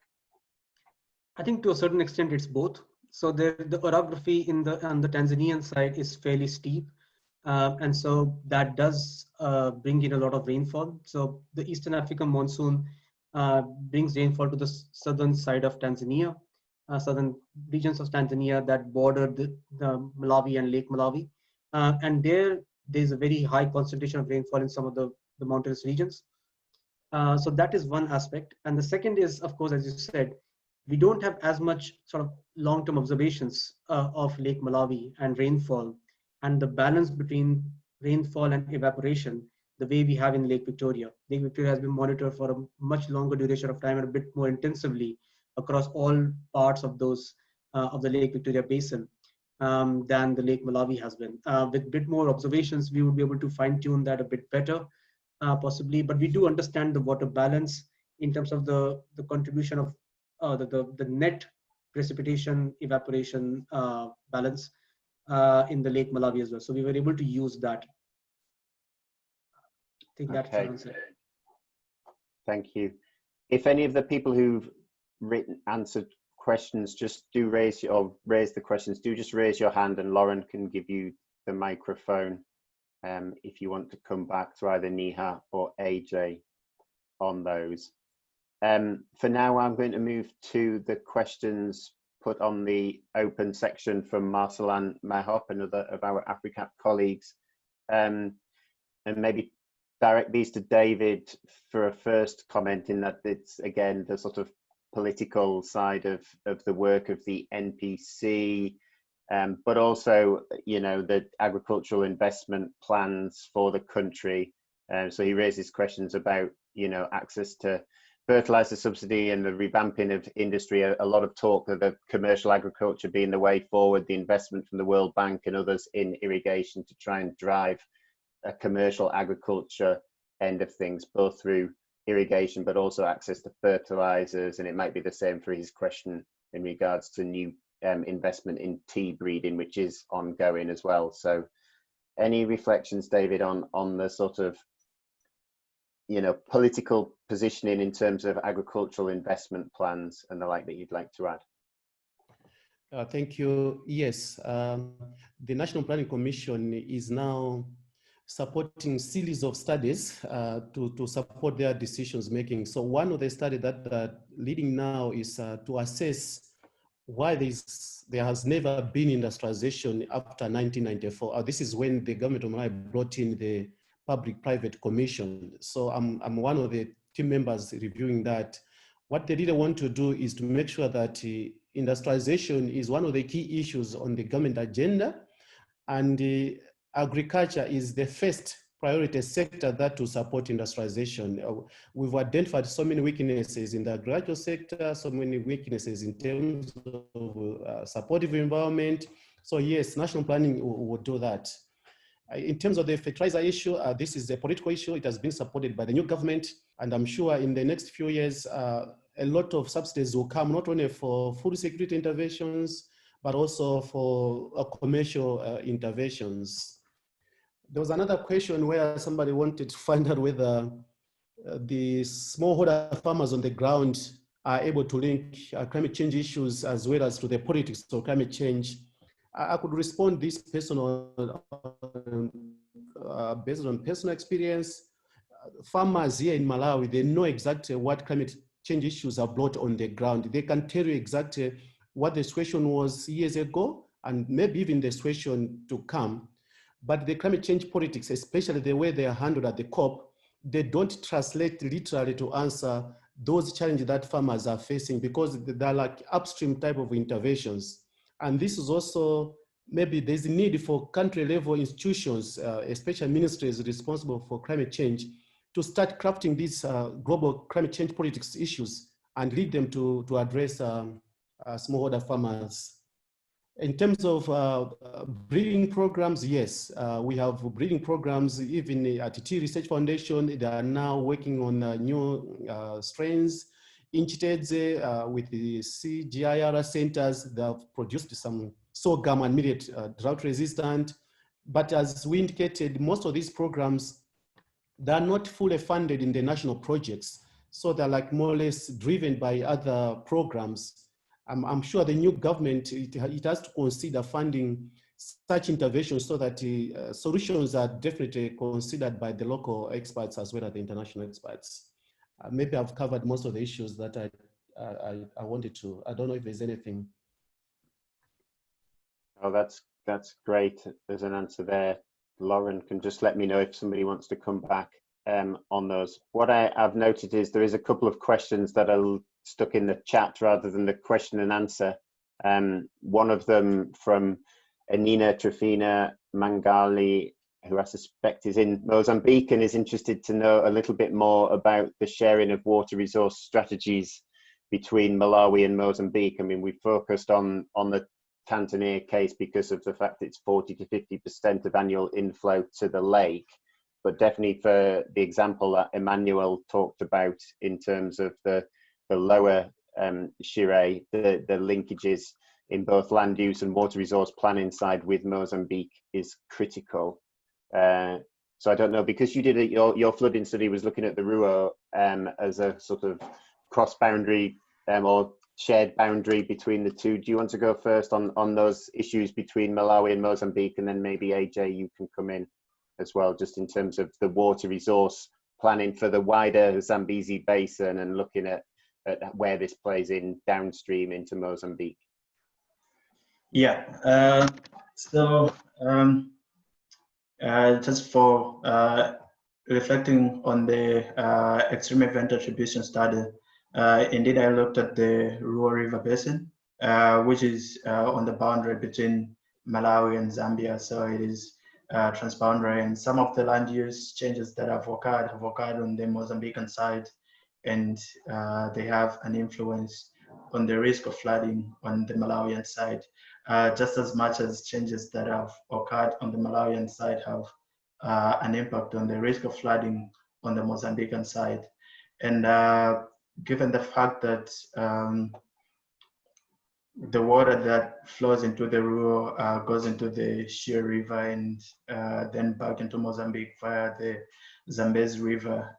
I think to a certain extent it's both. So the orography on the Tanzanian side is fairly steep, and so that does bring in a lot of rainfall. So the Eastern African monsoon brings rainfall to the southern side of Tanzania, southern regions of Tanzania that border the Malawi and Lake Malawi, and there's a very high concentration of rainfall in some of the mountainous regions. So that is one aspect, and the second is, of course, as you said, we don't have as much sort of long-term observations of Lake Malawi and rainfall, and the balance between rainfall and evaporation the way we have in Lake Victoria. Lake Victoria has been monitored for a much longer duration of time and a bit more intensively across all parts of those of the Lake Victoria basin than the Lake Malawi has been. With a bit more observations, we would be able to fine-tune that a bit better, possibly. But we do understand the water balance in terms of the contribution of the net precipitation evaporation balance in the Lake Malawi as well. So we were able to use that. I think that's the answer. Thank you. If any of the people who've answered questions just do raise the questions, do just raise your hand and Lauren can give you the microphone if you want to come back to either Niha or AJ on those. For now, I'm going to move to the questions put on the open section from Marcelan Mahop, another of our AFRICAP colleagues, and maybe direct these to David for a first comment, in that it's, again, the sort of political side of the work of the NPC, but also, the agricultural investment plans for the country. So he raises questions about, access to fertilizer subsidy and the revamping of industry. A lot of talk of the commercial agriculture being the way forward, the investment from the World Bank and others in irrigation to try and drive a commercial agriculture end of things, both through irrigation but also access to fertilizers. And it might be the same for his question in regards to new investment in tea breeding, which is ongoing as well. So any reflections, David, on the sort of political positioning in terms of agricultural investment plans and the like that you'd like to add? Thank you. Yes, the National Planning Commission is now supporting series of studies to support their decisions making. So one of the studies that leading now is to assess why there has never been industrialization after 1994. This is when the government of Malawi brought in the Public-Private Commission. So I'm one of the team members reviewing that. What they really want to do is to make sure that industrialization is one of the key issues on the government agenda, and agriculture is the first priority sector that to support industrialization. We've identified so many weaknesses in the agricultural sector, so many weaknesses in terms of supportive environment. So yes, national planning will do that. In terms of the fertilizer issue, this is a political issue. It has been supported by the new government, and I'm sure in the next few years, a lot of subsidies will come, not only for food security interventions, but also for commercial interventions. There was another question where somebody wanted to find out whether the smallholder farmers on the ground are able to link climate change issues as well as to the politics of climate change. I could respond this based on personal experience. Farmers here in Malawi, they know exactly what climate change issues are brought on the ground. They can tell you exactly what the situation was years ago and maybe even the situation to come. But the climate change politics, especially the way they are handled at the COP, they don't translate literally to answer those challenges that farmers are facing, because they're like upstream type of interventions. And this is also maybe there's a need for country level institutions, especially ministries responsible for climate change, to start crafting these global climate change politics issues and lead them to address smallholder farmers. In terms of breeding programs, yes, we have breeding programs even at T Research Foundation. They are now working on new strains. Inchitedze with the CGIR centers, they have produced some sorghum and millet drought resistant. But as we indicated, most of these programs, they are not fully funded in the national projects. So they're like more or less driven by other programs. I'm sure the new government, it has to consider funding such interventions so that solutions are definitely considered by the local experts as well as the international experts. Maybe I've covered most of the issues that I wanted to. I don't know if there's anything. Oh, that's great. There's an answer there. Lauren can just let me know if somebody wants to come back on those. What I've noted is there is a couple of questions that are stuck in the chat rather than the question and answer. One of them from Anina Trifina Mangali, who I suspect is in Mozambique and is interested to know a little bit more about the sharing of water resource strategies between Malawi and Mozambique. I mean, we focused on the Tanzania case because of the fact it's 40 to 50% of annual inflow to the lake, but definitely for the example that Emmanuel talked about in terms of the lower Shire, the linkages in both land use and water resource planning side with Mozambique is critical. So I don't know, because you did your flooding study was looking at the Ruo as a sort of cross-boundary or shared boundary between the two. Do you want to go first on those issues between Malawi and Mozambique, and then maybe AJ, you can come in as well, just in terms of the water resource planning for the wider Zambezi basin and looking at where this plays in downstream into Mozambique. Yeah, just for reflecting on the extreme event attribution study, indeed I looked at the Ruo River Basin, which is on the boundary between Malawi and Zambia, so it is transboundary, and some of the land use changes that have occurred on the Mozambican side, and they have an influence on the risk of flooding on the Malawian side, just as much as changes that have occurred on the Malawian side have an impact on the risk of flooding on the Mozambican side. And given the fact that the water that flows into the Ruo goes into the Shire River and then back into Mozambique via the Zambezi River,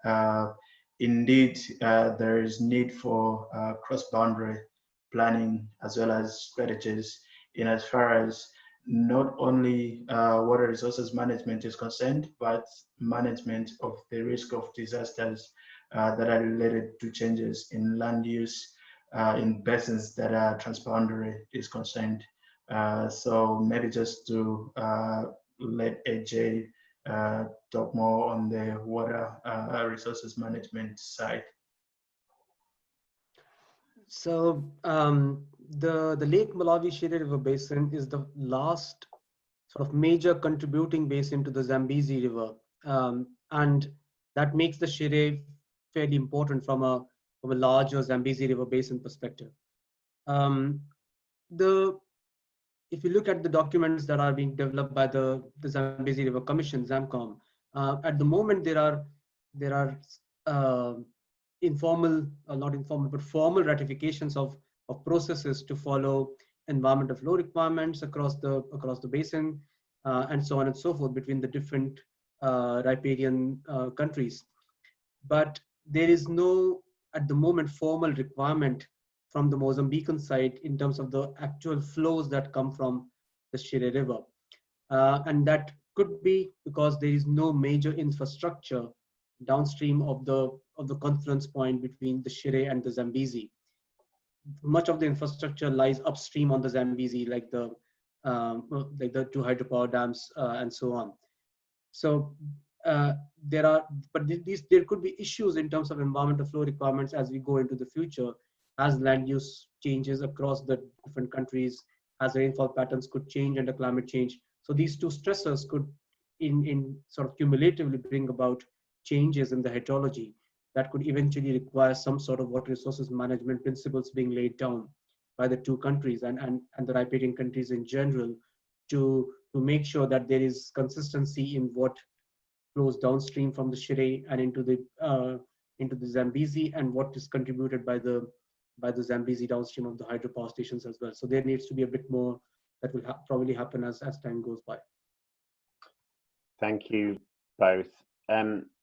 indeed, there is need for cross-boundary planning as well as strategies in as far as not only water resources management is concerned, but management of the risk of disasters that are related to changes in land use in basins that are transboundary is concerned. So maybe just to let AJ talk more on the water resources management side. So the Lake Malawi-Shire River Basin is the last sort of major contributing basin to the Zambezi River, and that makes the Shire fairly important from a larger Zambezi River Basin perspective. If you look at the documents that are being developed by the Zambezi River Commission, ZAMCOM, at the moment there are informal, not informal, but formal ratifications of processes to follow environmental flow requirements across the basin, and so on and so forth between the different riparian countries. But there is no, at the moment, formal requirement from the Mozambican side in terms of the actual flows that come from the Shire River. And that could be because there is no major infrastructure downstream of the confluence point between the Shire and the Zambezi. Much of the infrastructure lies upstream on the Zambezi, like the two hydropower dams and so on. So there could be issues in terms of environmental flow requirements as we go into the future, as land use changes across the different countries, as rainfall patterns could change under climate change. So these two stressors could in sort of cumulatively bring about changes in the hydrology that could eventually require some sort of water resources management principles being laid down by the two countries and the riparian countries in general to make sure that there is consistency in what flows downstream from the Shire and into the Zambezi, and what is contributed by the Zambezi downstream of the hydropower stations as well. So there needs to be a bit more that will probably happen as time goes by. Thank you both.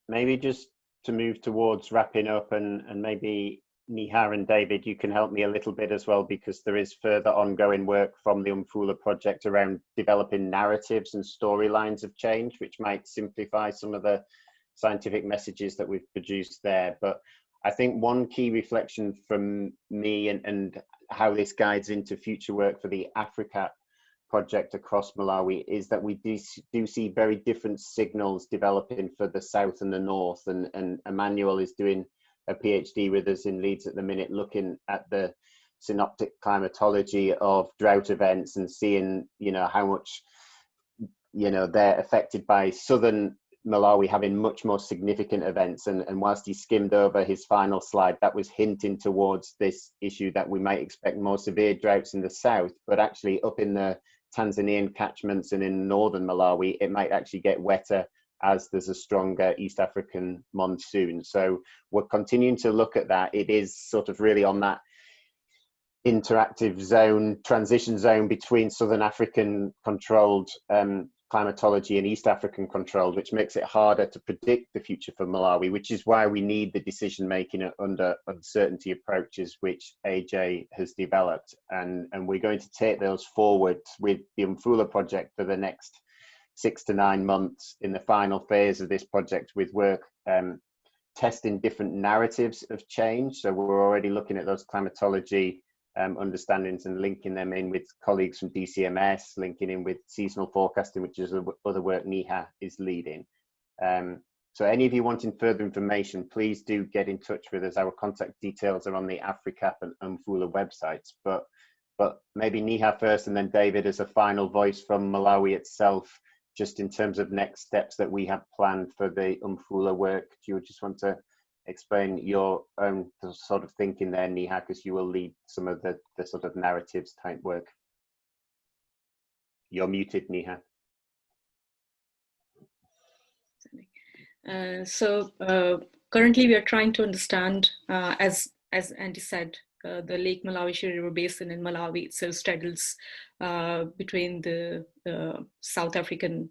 Maybe just to move towards wrapping up, and maybe Neha and David, you can help me a little bit as well, because there is further ongoing work from the UMFULA project around developing narratives and storylines of change, which might simplify some of the scientific messages that we've produced there. But I think one key reflection from me and how this guides into future work for the AFRICAP project across Malawi is that we do see very different signals developing for the south and the north, and Emmanuel is doing a PhD with us in Leeds at the minute, looking at the synoptic climatology of drought events and seeing, you know, how much, you know, they're affected by southern Malawi having much more significant events. And whilst he skimmed over his final slide, that was hinting towards this issue that we might expect more severe droughts in the south, but actually up in the Tanzanian catchments and in northern Malawi, it might actually get wetter as there's a stronger East African monsoon. So we're continuing to look at that. It is sort of really on that interactive zone, transition zone between Southern African controlled climatology and East African controlled, which makes it harder to predict the future for Malawi, which is why we need the decision making under uncertainty approaches which AJ has developed. And we're going to take those forward with the UMFULA project for the next 6 to 9 months in the final phase of this project, with work testing different narratives of change. So we're already looking at those climatology understandings and linking them in with colleagues from DCMS, linking in with seasonal forecasting, which is other work Neha is leading. So any of you wanting further information, please do get in touch with us. Our contact details are on the AFRICAP and UMFULA websites. But maybe Neha first, and then David as a final voice from Malawi itself, just in terms of next steps that we have planned for the UMFULA work. Do you just want to explain your own sort of thinking there, Neha, because you will lead some of the sort of narratives type work? You're muted, Neha. Currently we are trying to understand, as Andy said, the Lake Malawi River Basin in Malawi itself straddles between the South African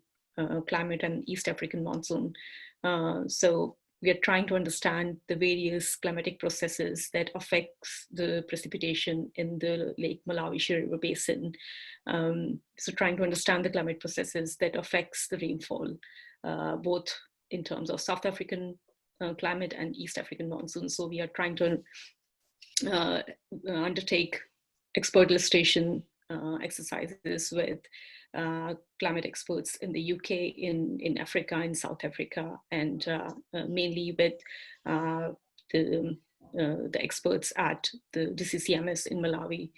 climate and East African monsoon. So we are trying to understand the various climatic processes that affects the precipitation in the Lake Malawi River Basin. So trying to understand the climate processes that affects the rainfall, both in terms of South African climate and East African monsoon. So we are trying to undertake expert illustration exercises with climate experts in the UK, in Africa, in South Africa, and mainly with the experts at the GCRFAFRICAP in Malawi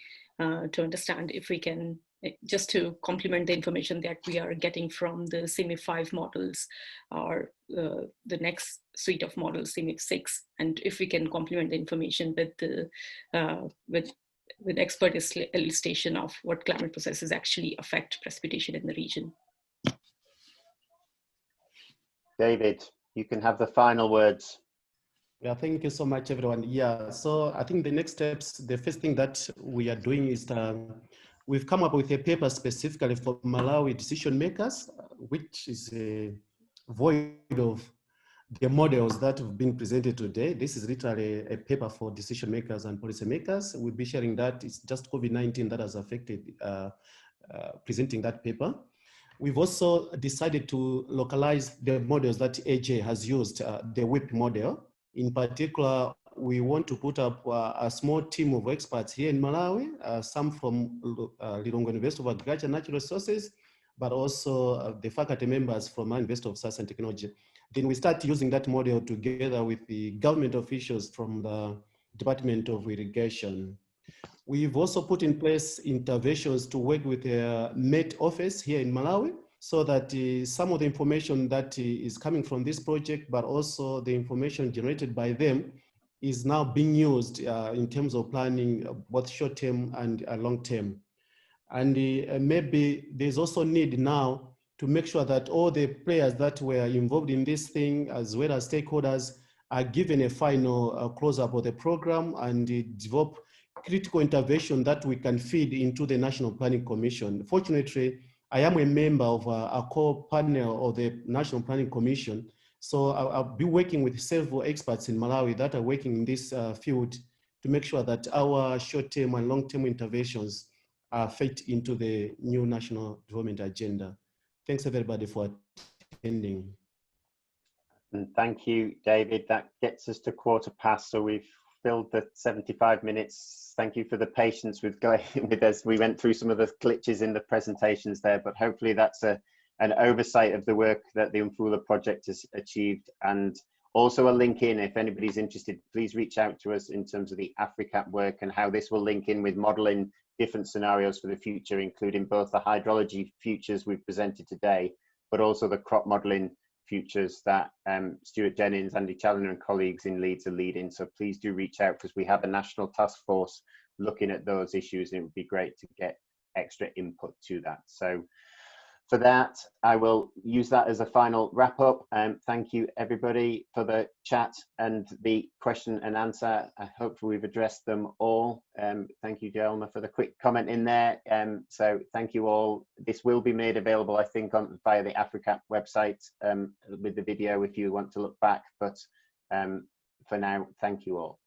to understand if we can, just to complement the information that we are getting from the CIMIP5 models, or the next suite of models, CIMIP6, and if we can complement the information with the with expert illustration of what climate processes actually affect precipitation in the region. David, you can have the final words. Yeah, thank you so much, everyone. Yeah, so I think the next steps, the first thing that we are doing is we've come up with a paper specifically for Malawi decision makers, which is void of the models that have been presented today. This is literally a paper for decision makers and policy makers. We'll be sharing that. It's just COVID-19 that has affected presenting that paper. We've also decided to localize the models that AJ has used, the WIP model. In particular, we want to put up a small team of experts here in Malawi, some from Lilongwe University of Agriculture and Natural Resources, but also the faculty members from Malawi University of Science and Technology. Then we start using that model together with the government officials from the Department of Irrigation. We've also put in place interventions to work with the Met office here in Malawi, so that some of the information that is coming from this project, but also the information generated by them, is now being used in terms of planning both short-term and long-term. And maybe there's also need now to make sure that all the players that were involved in this thing, as well as stakeholders, are given a final close-up of the program and develop critical intervention that we can feed into the National Planning Commission. Fortunately, I am a member of a core panel of the National Planning Commission. So I'll be working with several experts in Malawi that are working in this field to make sure that our short-term and long-term interventions are fit into the new national development agenda. Thanks everybody for attending. And thank you, David. That gets us to 15:15, so we've filled the 75 minutes. Thank you for the patience with going with us. We went through some of the glitches in the presentations there, but hopefully that's an oversight of the work that the UMFULA project has achieved, and also a link in, if anybody's interested, please reach out to us in terms of the AFRICAP work and how this will link in with modeling different scenarios for the future, including both the hydrology futures we've presented today, but also the crop modeling futures that Stuart Jennings, Andy Challoner and colleagues in Leeds are leading. So please do reach out, because we have a national task force looking at those issues, and it would be great to get extra input to that. So for that, I will use that as a final wrap up. Thank you everybody for the chat and the question and answer. I hope we've addressed them all. Thank you, Jelma, for the quick comment in there. So thank you all. This will be made available, I think, via the AFRICAP website with the video if you want to look back. But for now, thank you all.